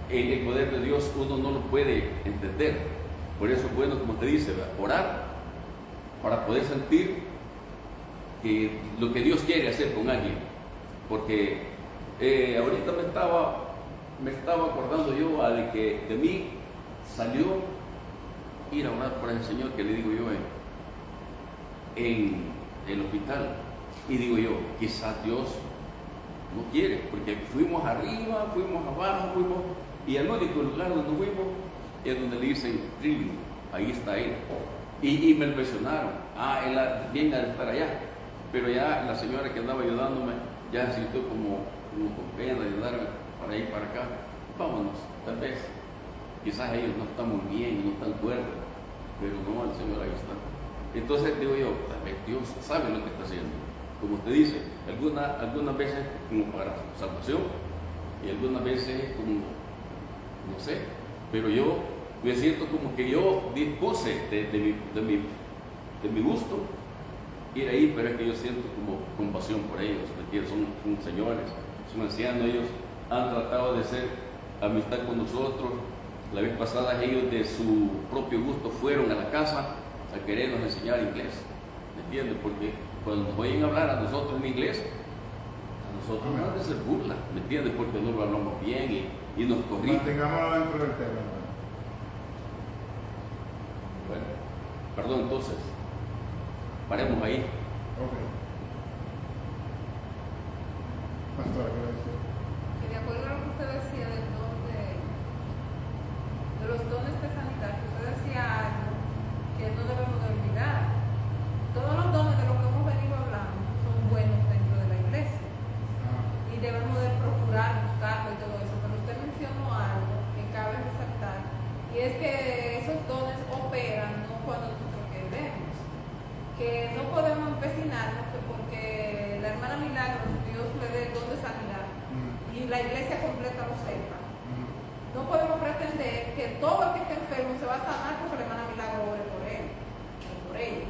el poder de Dios uno no lo puede entender. Por eso es bueno, como te dice, orar para poder sentir que lo que Dios quiere hacer con alguien. Porque ahorita me estaba acordando yo de que de mí salió ir a orar por ese Señor que le digo yo en el hospital. Y digo yo, quizás Dios no quiere, porque fuimos arriba, fuimos abajo, y el único lugar donde fuimos es donde le dicen Trillo, ahí está él. Y me impresionaron, él bien al estar allá. Pero ya la señora que andaba ayudándome ya se sintió como con pena de ayudarme para ir para acá. Vámonos, tal vez. Quizás ellos no están muy bien, no están fuertes, pero no, el Señor ahí está. Entonces digo yo, tal vez Dios sabe lo que está haciendo. Como usted dice, algunas veces como para salvación y algunas veces como, no sé, pero yo me siento como que yo dispuse de mi gusto ir ahí, pero es que yo siento como compasión por ellos, porque son señores, son ancianos, ellos han tratado de hacer amistad con nosotros. La vez pasada ellos de su propio gusto fueron a la casa a querernos enseñar inglés, ¿me entiendes? Porque cuando nos oyen hablar a nosotros en inglés, a nosotros no les se burla, ¿me entiendes? Porque no lo hablamos bien y nos corrigen. Mantengámoslo dentro del tema. Bueno, perdón, entonces, paremos ahí. Ok. Pastora, ¿qué va a decir? Que de acuerdo a lo que usted decía del don de los dones de sanidad, que usted decía algo que no debemos de olvidar. Todos los dones de los que hemos venido hablando son buenos dentro de la iglesia y debemos de procurar buscarlo y todo eso, pero usted mencionó algo que cabe resaltar y es que esos dones operan no cuando nosotros queremos, que no podemos empecinarnos que porque la hermana Milagros Dios le dé el don de sanidad y la iglesia completa lo sepa. No podemos pretender que todo el que esté enfermo se va a sanar porque la hermana Milagro ore por él o por ella.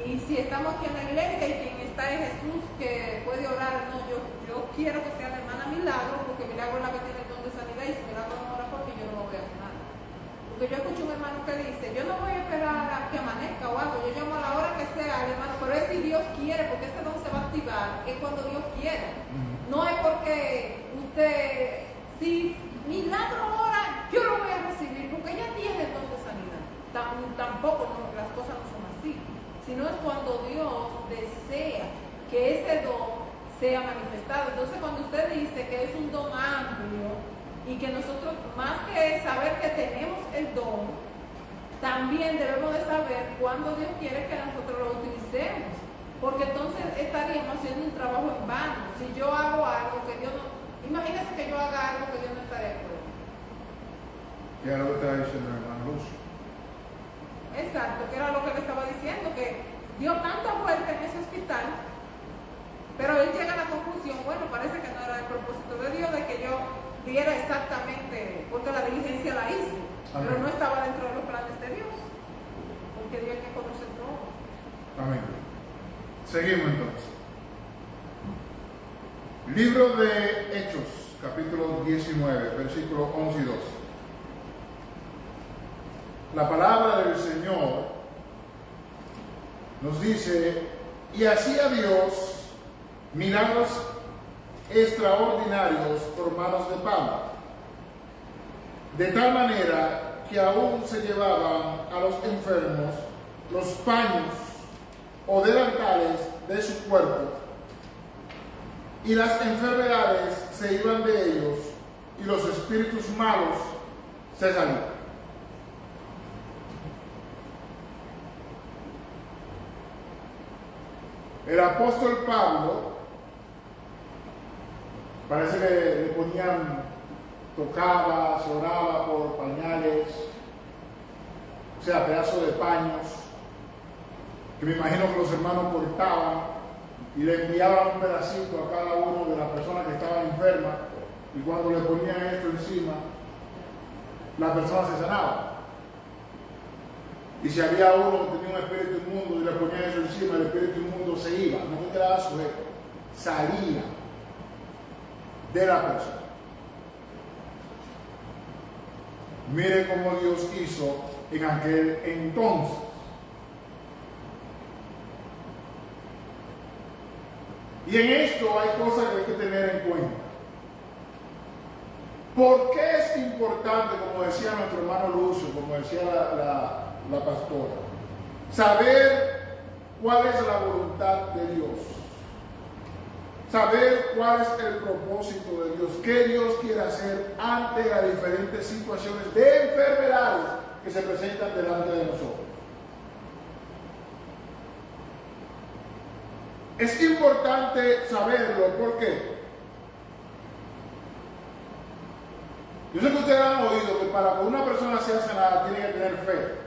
Y si estamos aquí en la iglesia y quien está es Jesús que puede orar, no, yo quiero que sea la hermana Milagro porque Milagro es la que tiene el don de sanidad y si Milagro no ora por mí yo no lo voy a sanar. Porque yo escucho un hermano que dice, yo no voy a esperar a que amanezca o algo, yo llamo a la hora que sea al hermano, pero es si Dios quiere, porque ese don se va a activar, es cuando Dios quiere. No es porque usted, si Milagro ora, yo lo voy a recibir, porque ella tiene el don de sanidad. Tampoco las cosas no son así, sino es cuando Dios desea que ese don sea manifestado. Entonces cuando usted dice que es un don amplio y que nosotros más que saber que tenemos el don, también debemos de saber cuándo Dios quiere que nosotros lo utilicemos, porque entonces estaríamos haciendo un trabajo en vano. Si yo hago algo que Dios no, imagínense que yo haga algo que Dios no está de acuerdo. ¿Qué era lo que estaba diciendo el hermano Luz? Exacto, que era lo que le estaba diciendo, que dio tanta vuelta en ese hospital, pero él llega a la conclusión, bueno, parece que no era el propósito de Dios de que yo diera exactamente, porque la diligencia la hice, pero no estaba dentro de los planes de Dios, porque Dios es que conoce todo. Amén. Seguimos entonces. Libro de Hechos, capítulo 19, versículos 11 y 12. La palabra del Señor nos dice, y hacía Dios milagros extraordinarios por manos de Pablo, de tal manera que aún se llevaban a los enfermos los paños o delantales de su cuerpo, y las enfermedades se iban de ellos, y los espíritus malos se salían. El apóstol Pablo, parece que le ponían, tocaba, se oraba por pañales, o sea, pedazos de paños, que me imagino que los hermanos cortaban y le enviaban un pedacito a cada uno de las personas que estaban enfermas, y cuando le ponían esto encima, la persona se sanaba. Y si había uno que tenía un espíritu inmundo y le ponían eso encima, el espíritu inmundo se iba, no se quedaba sujeto, salía de la persona. Mire cómo Dios hizo en aquel entonces. Y en esto hay cosas que hay que tener en cuenta. ¿Por qué es importante, como decía nuestro hermano Lucio, como decía la pastora, saber cuál es la voluntad de Dios? Saber cuál es el propósito de Dios, qué Dios quiere hacer ante las diferentes situaciones de enfermedades que se presentan delante de nosotros. Es importante saberlo, ¿por qué? Yo sé que ustedes han oído que para que una persona sea sanada tiene que tener fe.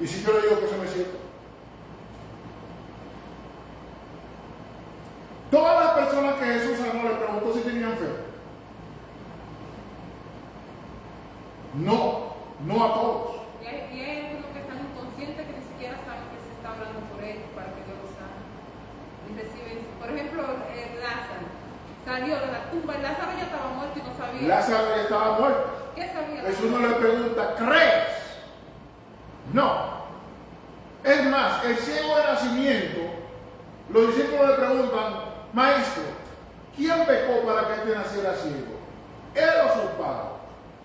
Y si yo le digo que eso no es cierto. Todas las personas que Jesús sanó le preguntó si tenían fe. No, no a todos. Y hay algunos que están inconscientes que ni siquiera saben que se está hablando por ellos para que Dios los sane. Y reciben, por ejemplo, Lázaro salió de la tumba y Lázaro ya estaba muerto y no sabía. Lázaro ya estaba muerto. ¿Qué sabía? Jesús no le pregunta, ¿crees? No. Es más, el ciego de nacimiento, los discípulos le preguntan, maestro, ¿quién pecó para que este naciera ciego? ¿Él o su padre?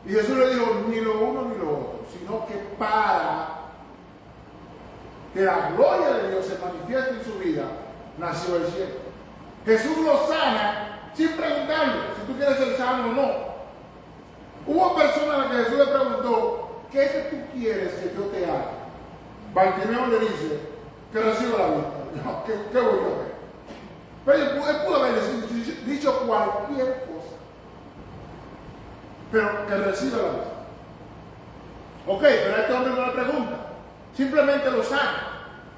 Y Jesús le dijo, ni lo uno ni lo otro, sino que para que la gloria de Dios se manifieste en su vida, nació el cielo. Jesús lo sana sin preguntarle si tú quieres ser sano o no. Hubo personas a las que Jesús le preguntó, ¿qué es que tú quieres que yo te haga? Bartimeo le dice, que reciba la vista. No, ¿qué voy a hacer? Pero él pudo haber dicho cualquier cosa, pero que reciba la vista. Ok, pero este hombre no le pregunta, simplemente lo sana.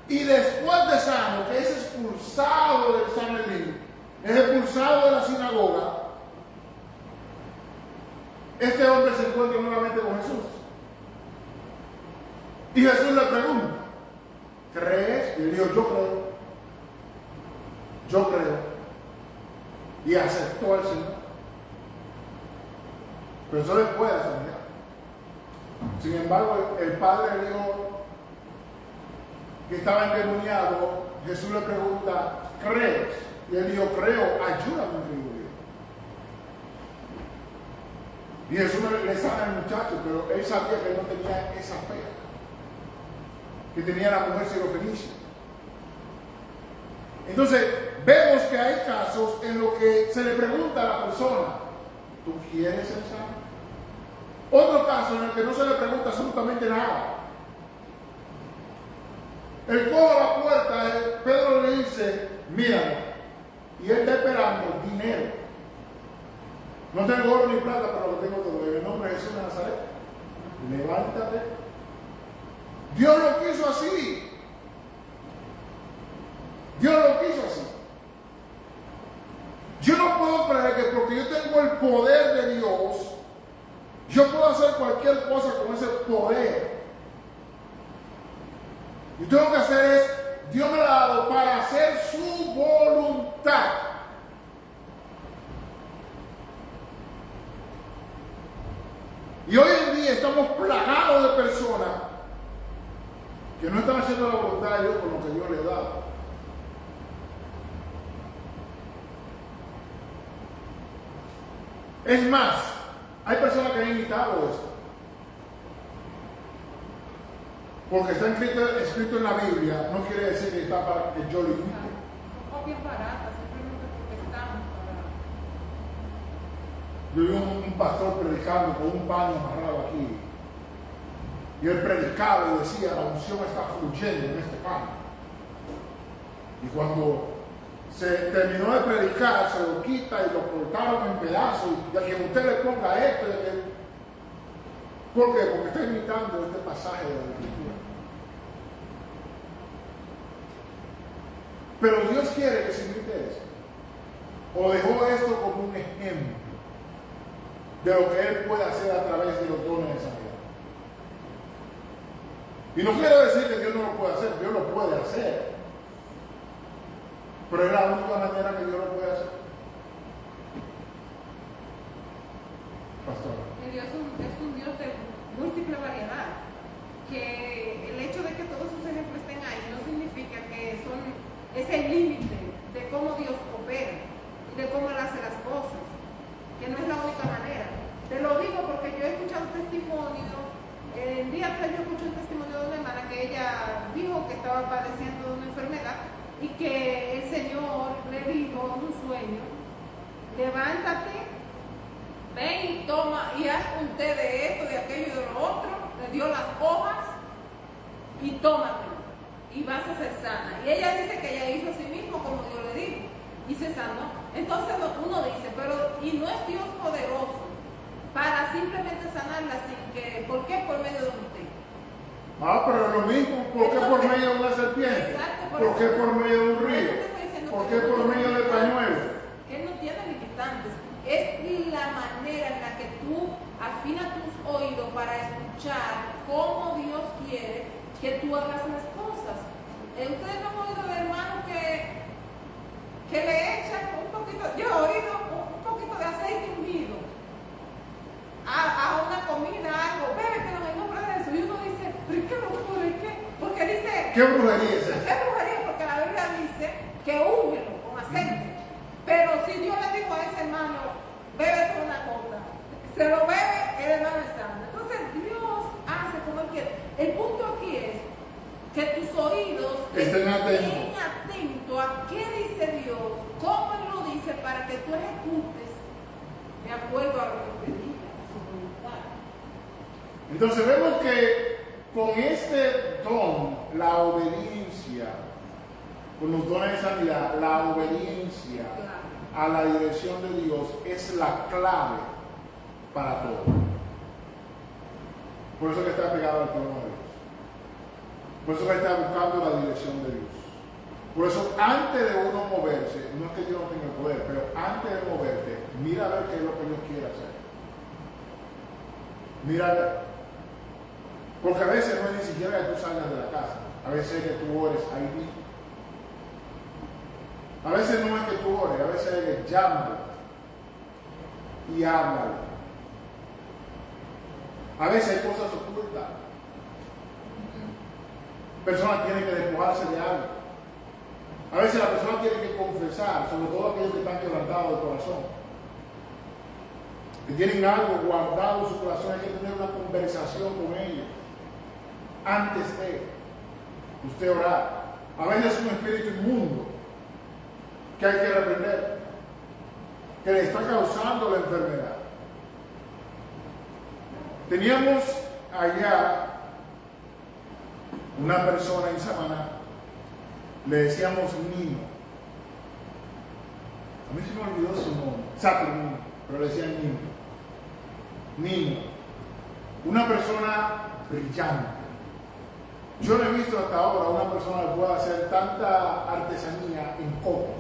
Y después de sano, que es expulsado del Sanedrín, es expulsado de la sinagoga, este hombre se encuentra nuevamente con Jesús. Y Jesús le pregunta, ¿crees? Y él dijo, yo creo. Y aceptó al Señor. Pero eso después de la sanidad. Sin embargo, el padre del hijo que estaba endemoniado, Jesús le pregunta, ¿crees? Y él dijo, creo, ayúdame en mi vida. Y Jesús le sana al muchacho, pero él sabía que no tenía esa fe que tenía la mujer sirofenicia. Entonces, vemos que hay casos en los que se le pregunta a la persona, ¿tú quieres ser sano? Otro caso en el que no se le pregunta absolutamente nada. El cojo a la puerta, Pedro le dice, mírame. Y él está esperando dinero. No tengo oro ni plata, pero lo tengo todo. En el nombre de Jesús de Nazaret, levántate. Dios lo quiso así. Dios lo quiso así. Yo no puedo creer que porque yo tengo el poder de Dios, yo puedo hacer cualquier cosa con ese poder. Y tengo que hacer es, Dios me lo ha dado para hacer su voluntad. Y hoy en día estamos plagados de personas que no están haciendo la voluntad de Dios con lo que Dios les ha dado. Es más, hay personas que han imitado esto. Porque está escrito en la Biblia, no quiere decir que está para que yo lo imite. Son copias baratas, simplemente porque están baratas. Yo vi un pastor predicando con un paño amarrado aquí. Y él predicaba y decía, la unción está fluyendo en este paño. Y cuando se terminó de predicar, se lo quita y lo cortaron en pedazos. Y a quien usted le ponga esto, ¿por qué? Porque está imitando este pasaje de la Escritura. Pero Dios quiere que se imite eso. O dejó esto como un ejemplo de lo que Él puede hacer a través de los dones de sanidad. Y no quiero decir que Dios no lo puede hacer, Dios lo puede hacer. Pero es la única manera que Dios lo puede hacer. Pastor. Dios es un Dios de múltiple variedad. Que el hecho de que todos sus ejemplos estén ahí no significa que es el límite de cómo Dios opera y de cómo Él hace las cosas. Que no es la única manera. Te lo digo porque yo he escuchado testimonio. El día que yo escuché un testimonio de una hermana que ella dijo que estaba padeciendo de una enfermedad y que el Señor le dijo en un sueño, levántate, ven y toma y haz un té de esto, de aquello y de lo otro. Le dio las hojas y tómatelo y vas a ser sana. Y ella dice que ella hizo a sí mismo como Dios le dijo y se sanó. Entonces uno dice, pero ¿y no es Dios poderoso para simplemente sanarla sin que, ¿por qué por medio de un té? Pero es lo mismo, ¿por qué por medio de una serpiente? Exacto, ¿Por qué por medio de un río? ¿Por qué por medio de pañuelos? Que no tiene limitantes. Es la manera en la que tú afinas tus oídos para escuchar cómo Dios quiere que tú hagas las cosas. Ustedes no han oído de hermanos que le echan un poquito, yo he oído un poquito de aceite ungido a una comida, algo, bebe que no hay nombre de eso. Y uno dice, ¿pero qué locura? ¿Qué? Porque dice, ¿qué brujería es esa? ¿qué brujería? Porque la Biblia dice que úngelo con aceite. Pero si Dios le dijo a ese hermano, bébete una copa, se lo bebe, el hermano es sano. Entonces Dios hace Que tus oídos estén atentos a qué dice Dios, cómo Él lo dice, para que tú ejecutes de acuerdo a lo que te diga, su voluntad. Entonces vemos que con este don, la obediencia, con los dones de sanidad, la obediencia a la dirección de Dios es la clave para todo. Por eso que está pegado al trono de Dios. Por eso que está buscando la dirección de Dios. Por eso antes de uno moverse, no es que Dios no tenga el poder, pero antes de moverte, mira a ver qué es lo que Dios quiere hacer. Mira a ver. Porque a veces no es ni siquiera que tú salgas de la casa. A veces es que tú ores ahí mismo. A veces no es que tú ores, a veces es que llámalo y háblalo. A veces hay cosas ocultas. Personas tienen que despojarse de algo. A veces la persona tiene que confesar, sobre todo aquellos que están quebrantados de corazón. Que tienen algo guardado en su corazón, hay que tener una conversación con ellos. Antes de usted orar. A veces es un espíritu inmundo que hay que reprender, que le está causando la enfermedad. Teníamos allá una persona en Samaná, le decíamos Nino. A mí se me olvidó su nombre, Saturnino, pero le decían Nino. Nino, una persona brillante. Yo no he visto hasta ahora una persona que pueda hacer tanta artesanía en coco.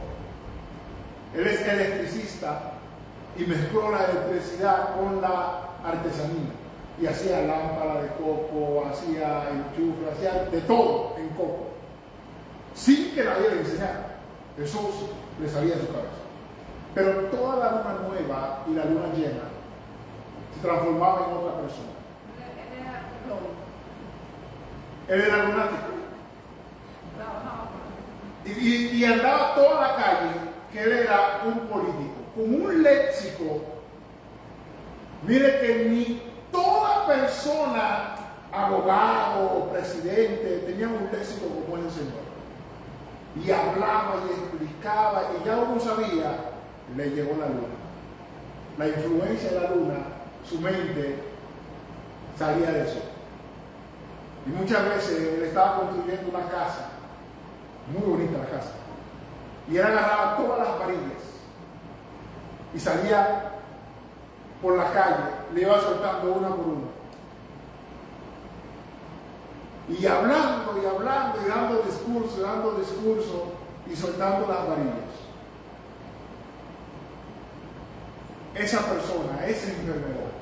Él es electricista y mezcló la electricidad con la artesanía. Y hacía lámpara de coco, hacía enchufe, hacía de todo en coco. Sin que nadie le enseñara. Eso le salía de su cabeza. Pero toda la luna nueva y la luna llena se transformaba en otra persona. Él era lunático. Y andaba toda la calle que él era un político, con un léxico. Mire que ni toda persona, abogado, presidente, tenía un léxico como el Señor. Y hablaba y explicaba, y ya uno sabía, le llegó la luna. La influencia de la luna, su mente salía de eso. Y muchas veces él estaba construyendo una casa, muy bonita la casa, y él agarraba todas las varillas y salía por la calle, le iba soltando una por una. Y hablando y hablando y dando discurso y soltando las varillas. Esa persona, esa enfermedad,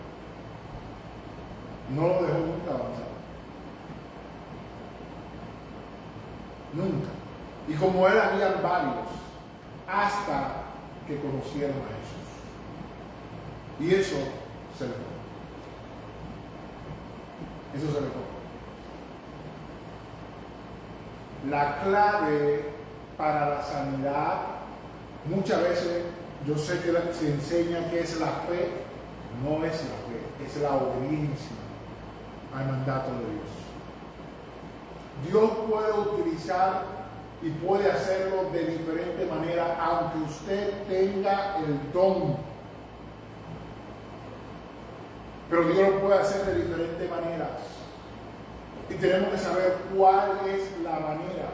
no lo dejó nunca avanzar. Nunca. Y como él, habían varios, hasta que conocieron a Jesús. Y eso se le fue. Eso se le fue. La clave para la sanidad, muchas veces yo sé que se enseña que es la fe, no es la fe, es la obediencia al mandato de Dios. Dios puede utilizar y puede hacerlo de diferente manera, aunque usted tenga el don. Pero Dios lo puede hacer de diferentes maneras. Y tenemos que saber cuál es la manera.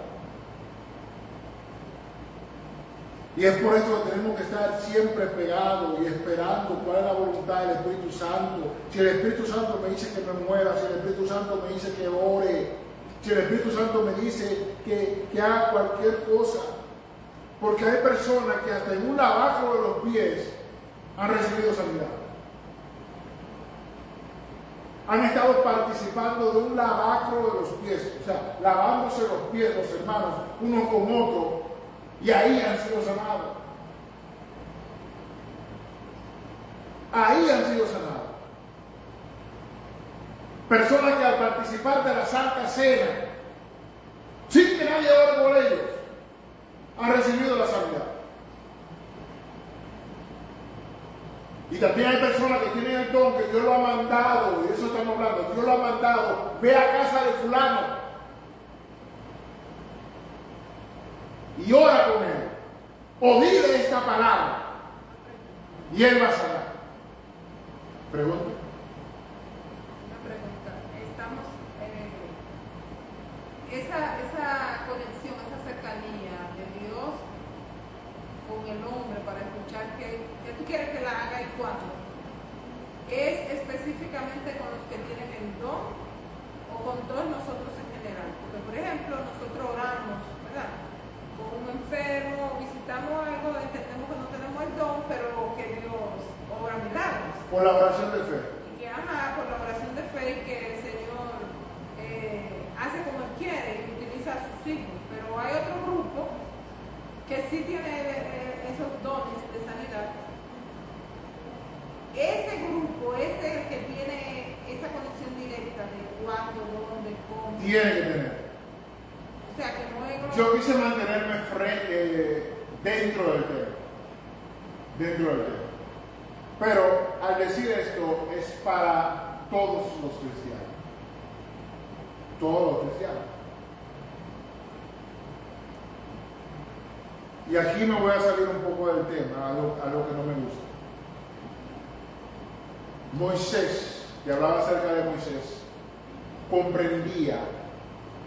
Y es por eso que tenemos que estar siempre pegados y esperando cuál es la voluntad del Espíritu Santo. Si el Espíritu Santo me dice que me mueva, si el Espíritu Santo me dice que ore, si el Espíritu Santo me dice que haga cualquier cosa. Porque hay personas que hasta en un lavacro de los pies han recibido sanidad. Han estado participando de un lavacro de los pies, o sea, lavándose los pies los hermanos, uno con otro, y ahí han sido sanados. Ahí han sido sanados. Personas que al participar de la Santa Cena, sin que nadie ore por ellos, han recibido la sanidad. Y también hay personas que tienen el don, que Dios lo ha mandado, y de eso estamos hablando, Dios lo ha mandado, ve a casa de fulano, y ora con él. O dile esta palabra y él va a sanar. Pregunta. Una pregunta. Estamos, esa conexión, esa cercanía de Dios con el hombre para escuchar que tú quieres que la haga y cuándo, ¿es específicamente con los que tienen el don o con todos nosotros en general? Porque, por ejemplo, nosotros oramos, ¿verdad?, con un enfermo, visitamos algo, entendemos que no tenemos el don, pero que Dios obra milagros. Por la oración de fe. Y que, por la oración de fe, y que el Señor hace como Él quiere y utiliza a sus hijos. Pero hay otro grupo que sí tiene esos dones de sanidad. Ese grupo es el que tiene esa conexión directa de cuándo, dónde, cómo. Tiene que tener. O sea, que no es... Yo quise mantenerme dentro del tema. Dentro del tema. Pero al decir esto es para todos los cristianos. Todos los cristianos. Y aquí me voy a salir un poco del tema, a lo que no me gusta. Moisés, que hablaba acerca de Moisés, comprendía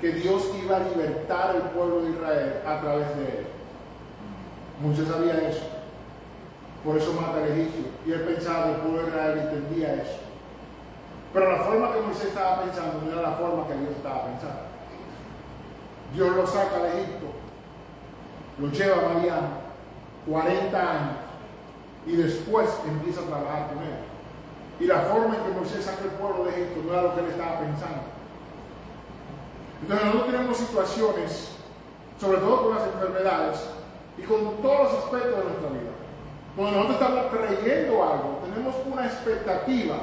que Dios iba a libertar al pueblo de Israel a través de él. Moisés sabía eso. Por eso mata al egipcio. Y él pensaba que el pueblo de Israel entendía eso. Pero la forma que Moisés estaba pensando no era la forma que Dios estaba pensando. Dios lo saca de Egipto, lo lleva a Madián 40 años y después empieza a trabajar con él. Y la forma en que Moisés saca el pueblo de Egipto no era lo que él estaba pensando. Entonces nosotros tenemos situaciones, sobre todo con las enfermedades y con todos los aspectos de nuestra vida, donde nosotros estamos creyendo algo, tenemos una expectativa,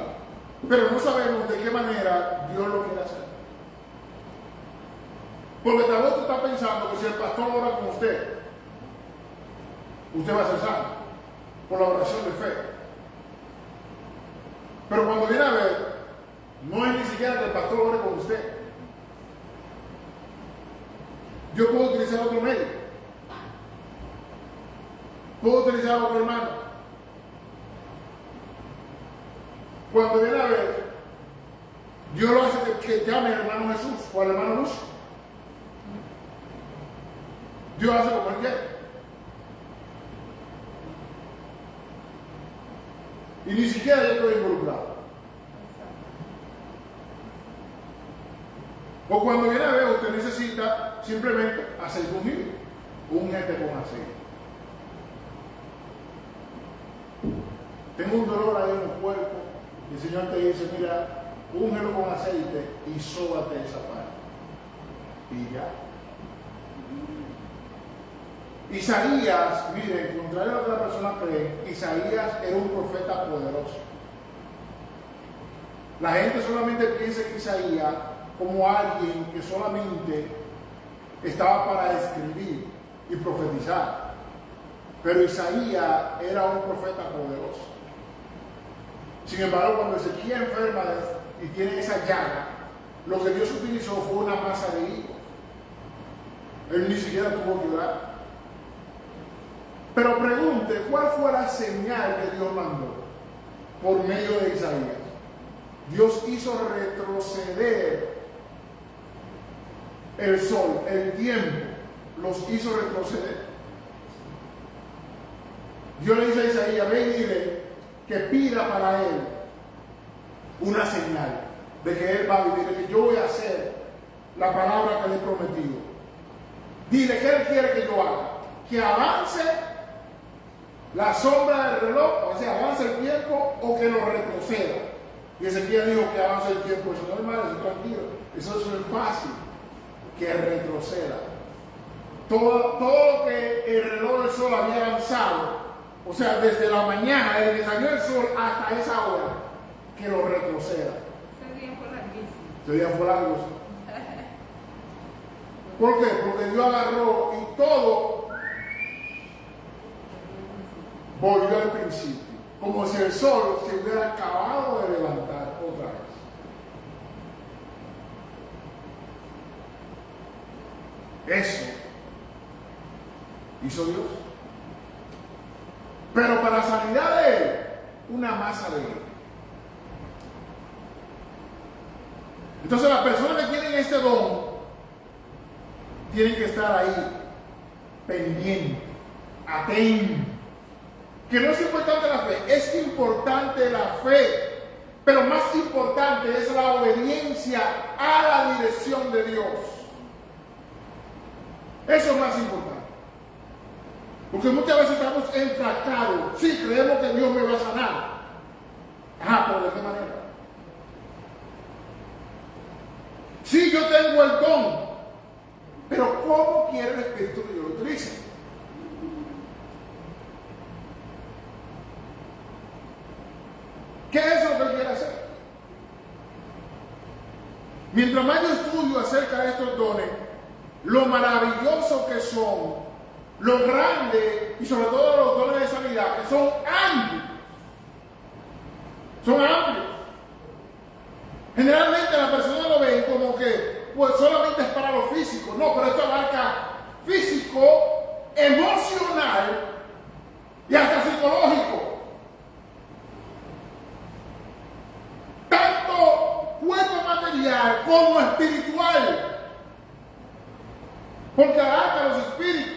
pero no sabemos de qué manera Dios lo quiere hacer. Porque tal vez usted está pensando que si el pastor ora con usted va a ser sano por la oración de fe. Pero cuando viene a ver, no es ni siquiera que el pastor ore con usted. Yo puedo utilizar otro medio. Puedo utilizar otro hermano. Cuando viene a ver, Dios lo hace que llame al hermano Jesús o al hermano Luz. Dios hace como él quiere. Y ni siquiera yo estoy involucrado. O cuando viene a ver, usted necesita simplemente aceite ungido, ungete con aceite. Tengo un dolor ahí en el cuerpo y el Señor te dice, mira, úngelo con aceite y sóbate esa parte. Y ya. Isaías, miren, contrario a lo que la persona cree, Isaías era un profeta poderoso. La gente solamente piensa en Isaías como alguien que solamente estaba para escribir y profetizar. Pero Isaías era un profeta poderoso. Sin embargo, cuando Ezequiel enferma y tiene esa llaga, lo que Dios utilizó fue una masa de higo. Él ni siquiera tuvo que orar. Pero pregunte, ¿cuál fue la señal que Dios mandó por medio de Isaías? Dios hizo retroceder el sol, el tiempo, los hizo retroceder. Dios le dice a Isaías, ve y dile que pida para él una señal de que él va a vivir, de que yo voy a hacer la palabra que le he prometido. Dile que él quiere que yo haga, que avance la sombra del reloj, o sea, avance el tiempo o que lo retroceda. Y Ezequiel dijo que avance el tiempo. Eso no es malo, eso es tranquilo. Eso es fácil, que retroceda. Todo lo que el reloj del sol había avanzado, o sea, desde la mañana, desde que salió el sol hasta esa hora, que lo retroceda. Ese día fue larguísimo. Ese día fue largo. ¿Por qué? Porque Dios agarró y todo volvió al principio, como si el sol se hubiera acabado de levantar otra vez. Eso hizo Dios. Pero para la sanidad de él, una masa de él. Entonces las personas que tienen este don tienen que estar ahí, pendientes, atentos. Que no es importante la fe, es importante la fe, pero más importante es la obediencia a la dirección de Dios. Eso es más importante. Porque muchas veces estamos enfrascados. Sí, creemos que Dios me va a sanar. Ajá, pero ¿de qué manera? Sí, yo tengo el don, pero ¿cómo quiere el Espíritu que yo lo utilice? ¿Qué es lo que él quiere hacer? Mientras más yo estudio acerca de estos dones, lo maravilloso que son, lo grande y sobre todo los dones de sanidad, que son amplios. Son amplios. Generalmente las personas lo ven como que pues solamente es para lo físico. No, pero esto abarca físico, emocional y hasta psicológico. Tanto cuerpo material como espiritual. Porque abarca los espíritus.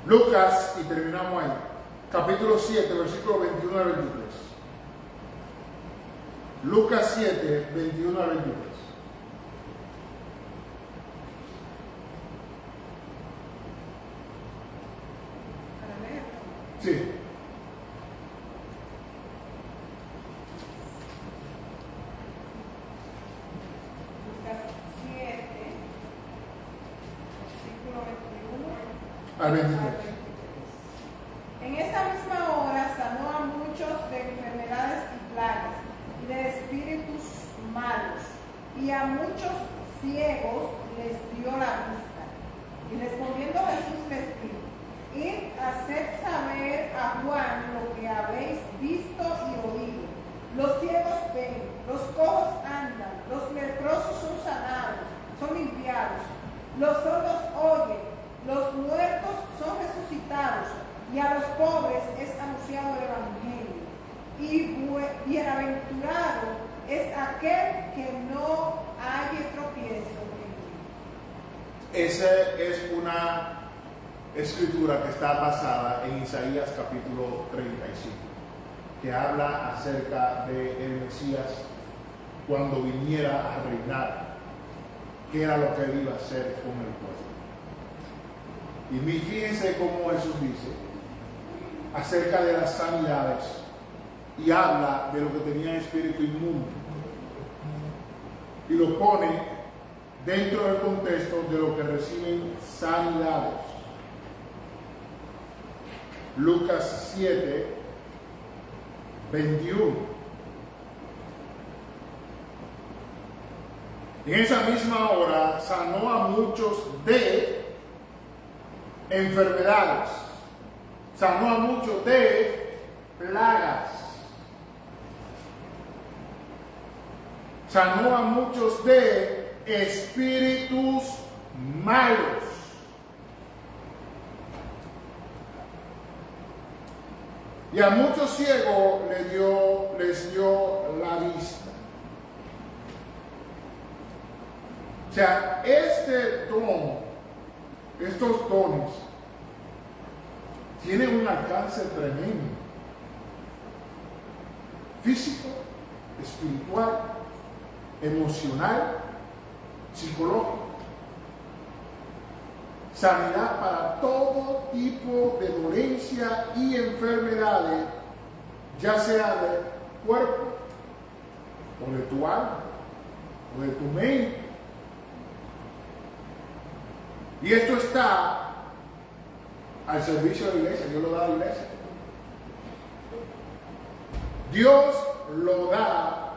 Lucas, y terminamos ahí, capítulo 7, versículo 21 al 23. Lucas 7, 21 al 23. Sí. Lucas 7, versículo 21 Al 23. En esa misma hora sanó a muchos de enfermedades y plagas y de espíritus malos, y a muchos ciegos les dio la vista. Y respondiendo Jesús les dijo: id a hacer saber a Juan lo que habéis visto y oído. Los ciegos ven, los cojos andan, los leprosos son sanados, son limpiados, los sordos oyen, los muertos son resucitados, y a los pobres es anunciado el Evangelio. Y bienaventurado es aquel que no halle tropiezo en él. Esa es una escritura que está basada en Isaías capítulo 35, que habla acerca del Mesías cuando viniera a reinar, qué era lo que él iba a hacer con el pueblo. Y fíjense cómo Jesús dice acerca de las sanidades y habla de lo que tenía espíritu inmundo y lo pone dentro del contexto de lo que reciben sanidades. Lucas 7, 21. En esa misma hora sanó a muchos de enfermedades, sanó a muchos de plagas, sanó a muchos de espíritus malos. Y a muchos ciegos les dio la vista. O sea, estos dones tienen un alcance tremendo. Físico, espiritual, emocional, psicológico. Sanidad para todo tipo de dolencia y enfermedades, ya sea del cuerpo, o de tu alma, o de tu mente. Y esto está al servicio de la iglesia. Dios lo da a la iglesia. Dios lo da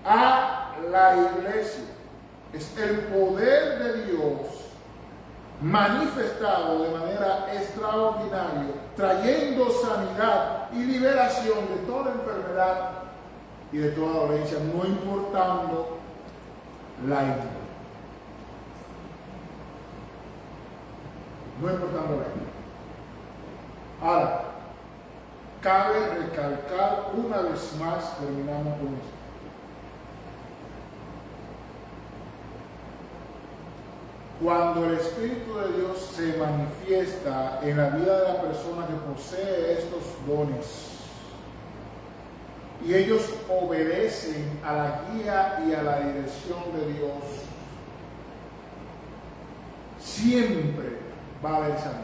a la iglesia. Es el poder de Dios manifestado de manera extraordinaria, trayendo sanidad y liberación de toda enfermedad y de toda dolencia, no importando la índole. No importando la índole. Ahora, cabe recalcar una vez más, terminamos con esto. Cuando el Espíritu de Dios se manifiesta en la vida de la persona que posee estos dones y ellos obedecen a la guía y a la dirección de Dios, siempre va a haber sanidad.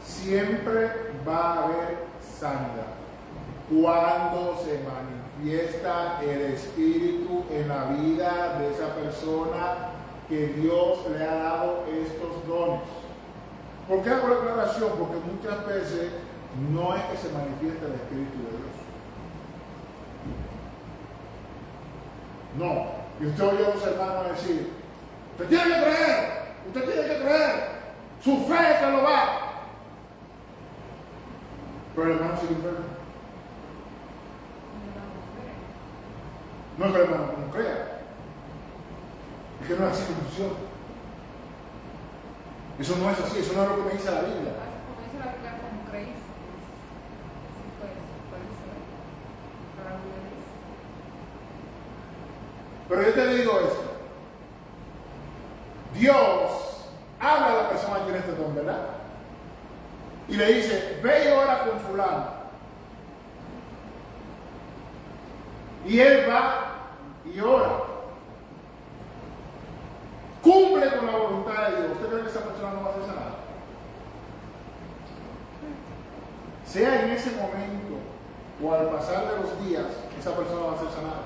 Siempre va a haber sanidad. Cuando se manifiesta el Espíritu en la vida de esa persona que Dios le ha dado estos dones. ¿Por qué hago la aclaración? Porque muchas veces no es que se manifieste el Espíritu de Dios. No. Y usted oye a los hermanos decir, usted tiene que creer, su fe es que lo va. Pero el hermano sigue enfermo. No es que el hermano no crea, es que no es así como funciona. Eso no es así, eso no es lo que me dice la Biblia. Como dice la Biblia, como creéis, así puede ser. Para la Biblia dice. Pero yo te digo esto: Dios habla a la persona que tiene este don, ¿verdad? Y le dice, ve y ora con fulano. Y él va y ora. Cumple con la voluntad de Dios. ¿Usted cree que esa persona no va a hacer nada? Sea en ese momento o al pasar de los días, esa persona va a ser sanada.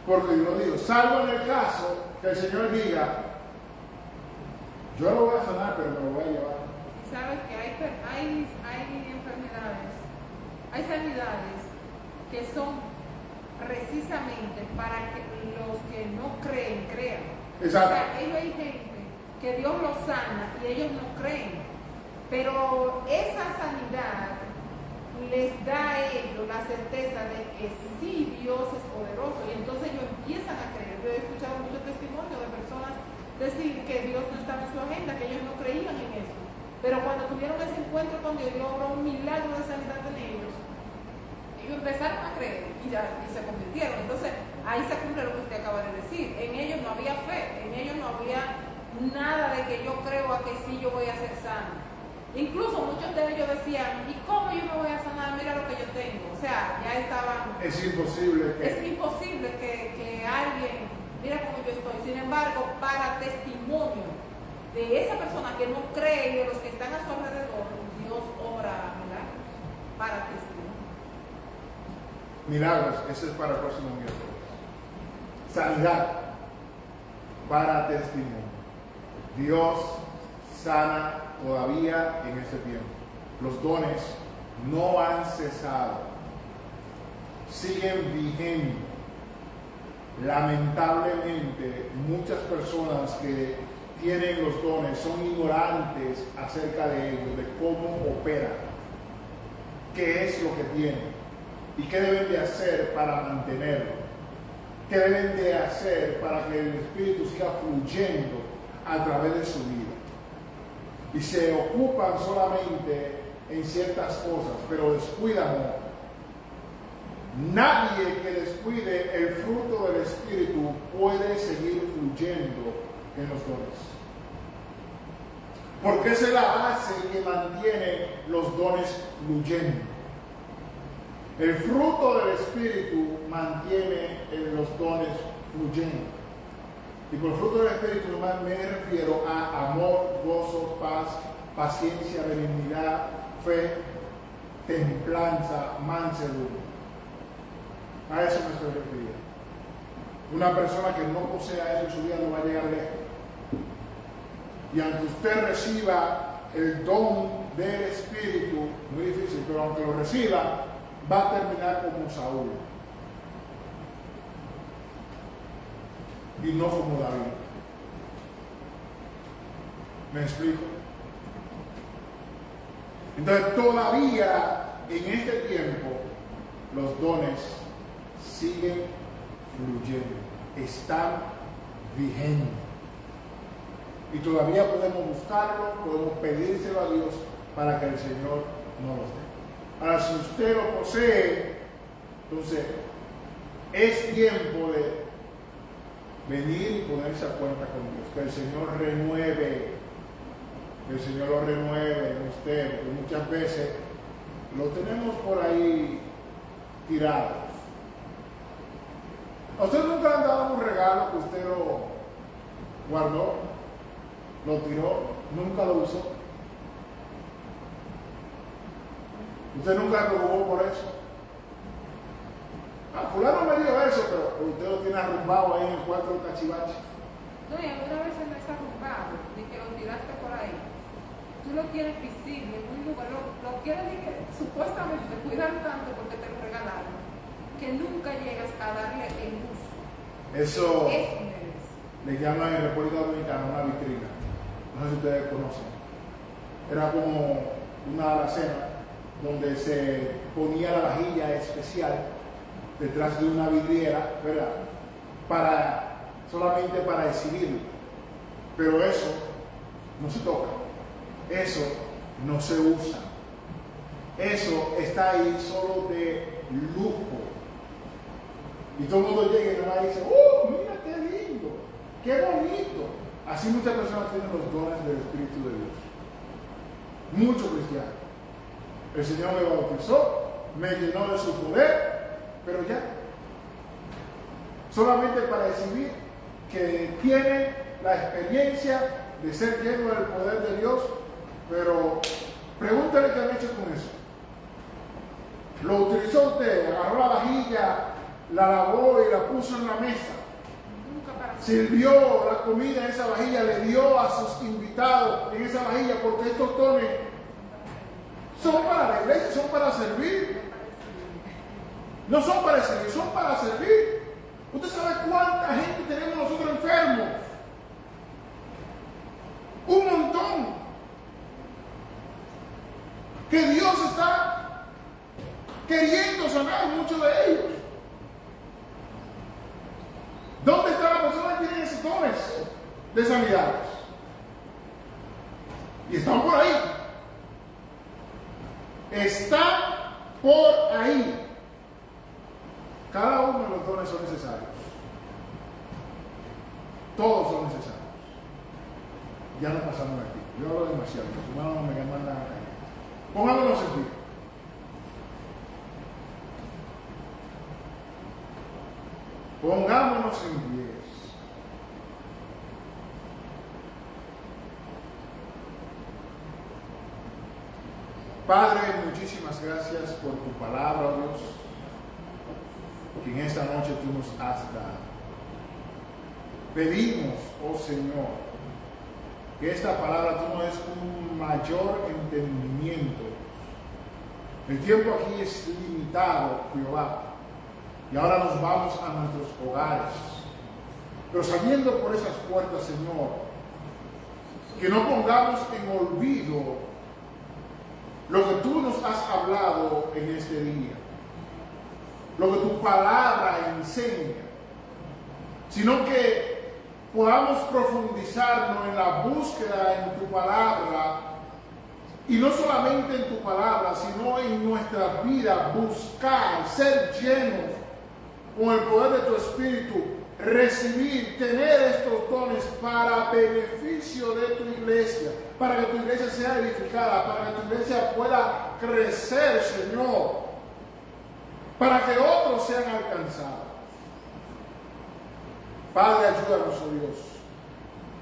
Porque yo lo digo, salvo en el caso que el Señor diga, yo lo voy a sanar, pero me lo voy a llevar. Sabes que hay enfermedades, hay sanidades que son precisamente para que los que no creen, crean. Exacto. O sea, hay gente que Dios los sana y ellos no creen, pero esa sanidad les da a ellos la certeza de que sí, Dios es poderoso, y entonces ellos empiezan a creer. Yo he escuchado muchos testimonios de personas decir que Dios no estaba en su agenda, que ellos no creían en eso, pero cuando tuvieron ese encuentro con Dios, Dios obró un milagro de sanidad en ellos empezaron a creer y se convirtieron. Entonces ahí se cumple lo que usted acaba de decir. En ellos no había fe, en ellos no había nada de que yo creo a que sí yo voy a ser sano. Incluso muchos de ellos decían, ¿y cómo yo me voy a sanar? Mira lo que yo tengo. O sea, ya estaban... Es imposible que alguien, mira cómo yo estoy. Sin embargo, para testimonio de esa persona que no cree y de los que están a su alrededor, Dios obra milagros para testimonio. Milagros, ese es para el próximo miércoles. Sanidad para testimonio. Dios sana todavía en este tiempo. Los dones no han cesado, siguen vigentes. Lamentablemente, muchas personas que tienen los dones son ignorantes acerca de ellos, de cómo operan, qué es lo que tienen y qué deben de hacer para mantenerlo, qué deben de hacer para que el Espíritu siga fluyendo a través de su vida. Y se ocupan solamente en ciertas cosas, pero descuidan otras. Nadie que descuide el fruto del Espíritu puede seguir fluyendo en los dones. Porque es el base que mantiene los dones fluyendo. El fruto del Espíritu mantiene los dones fluyendo. Y por fruto del Espíritu me refiero a amor, gozo, paz, paciencia, benignidad, fe, templanza, mansedumbre. A eso me estoy refiriendo. Una persona que no posea eso en su vida no va a llegar lejos. Y aunque usted reciba el don del Espíritu, muy difícil, pero aunque lo reciba, va a terminar como Saúl. Y no como David. ¿Me explico? Entonces todavía en este tiempo los dones siguen fluyendo, están vigentes. Y todavía podemos buscarlo, podemos pedírselo a Dios para que el Señor nos los dé. Ahora, si usted lo posee, entonces es tiempo de venir y ponerse a cuenta con Dios. Que el Señor renueve, que el Señor lo renueve en usted, porque muchas veces lo tenemos por ahí tirados. ¿A usted nunca le han dado un regalo que usted lo guardó, lo tiró, nunca lo usó? ¿Usted nunca preocupó por eso? Ah, fulano me dio eso, pero usted lo tiene arrumbado ahí en el cuarto del cachivache. No, y alguna vez no está arrumbado, ni que lo tiraste por ahí. Tú lo quieres visible en un lugar, lo quieres supuestamente cuidar tanto porque te lo regalaron, que nunca llegas a darle el uso. Eso Eso es. le llaman en República Dominicana una vitrina. No sé si ustedes conocen. Era como una alacena donde se ponía la vajilla especial detrás de una vidriera, ¿verdad? Solamente para exhibirlo. Pero eso no se toca. Eso no se usa. Eso está ahí solo de lujo. Y todo el mundo llega y nomás dice, mira qué lindo, qué bonito. Así muchas personas tienen los dones del Espíritu de Dios. Muchos cristianos. El Señor me bautizó, me llenó de su poder, pero ya. Solamente para exhibir que tiene la experiencia de ser lleno del poder de Dios, pero pregúntale qué han hecho con eso. Lo utilizó usted, agarró la vajilla, la lavó y la puso en la mesa. Sirvió la comida en esa vajilla, le dio a sus invitados en esa vajilla, porque estos dones son para la iglesia, son para servir. No son para servir, son para servir. ¿Usted sabe cuánta gente tenemos nosotros enfermos? Un montón. Que Dios está queriendo sanar muchos de ellos. ¿Dónde está la persona que tiene esos dones de sanidades? Y están por ahí. Están por ahí. Cada uno de los dones son necesarios. Todos son necesarios. Ya no pasamos aquí. Yo hablo demasiado. Los humanos no me llaman nada. Pongámonos en pie. Pongámonos en pie. Padre, muchísimas gracias por tu palabra, Dios, que en esta noche tú nos has dado. Pedimos, oh Señor, que esta palabra tú nos des un mayor entendimiento. El tiempo aquí es limitado, Jehová, y ahora nos vamos a nuestros hogares. Pero saliendo por esas puertas, Señor, que no pongamos en olvido lo que tú nos has hablado en este día, lo que tu palabra enseña, sino que podamos profundizarnos en la búsqueda en tu palabra, y no solamente en tu palabra, sino en nuestra vida, buscar, ser llenos con el poder de tu Espíritu, recibir, tener estos dones para beneficio de tu iglesia, para que tu iglesia sea edificada, para que tu iglesia pueda crecer, Señor, para que otros sean alcanzados. Padre, ayúdanos, oh Dios.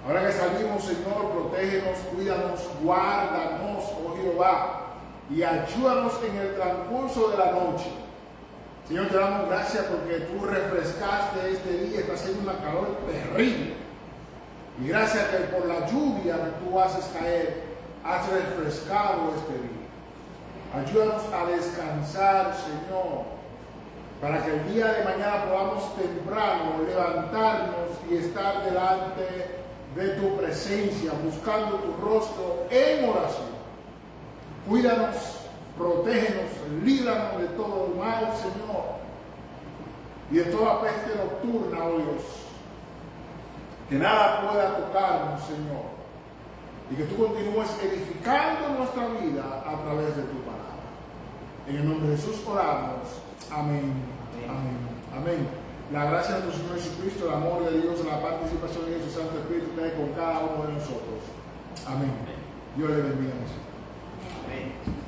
Ahora que salimos, Señor, protégenos, cuídanos, guárdanos, oh Jehová, y ayúdanos en el transcurso de la noche. Señor, te damos gracias porque tú refrescaste este día, está haciendo una calor terrible. Y gracias que por la lluvia que tú haces caer, has refrescado este día. Ayúdanos a descansar, Señor, para que el día de mañana podamos temprano levantarnos y estar delante de tu presencia, buscando tu rostro en oración. Cuídanos, protégenos, líbranos de todo el mal, Señor, y de toda peste nocturna, oh Dios. Que nada pueda tocarnos, Señor, y que tú continúes edificando nuestra vida a través de tu palabra. En el nombre de Jesús oramos. Amén. Amén. Amén. La gracia de nuestro Señor Jesucristo, el amor de Dios, la participación de Jesús Santo Espíritu esté con cada uno de nosotros. Amén. Dios le bendiga. Amén.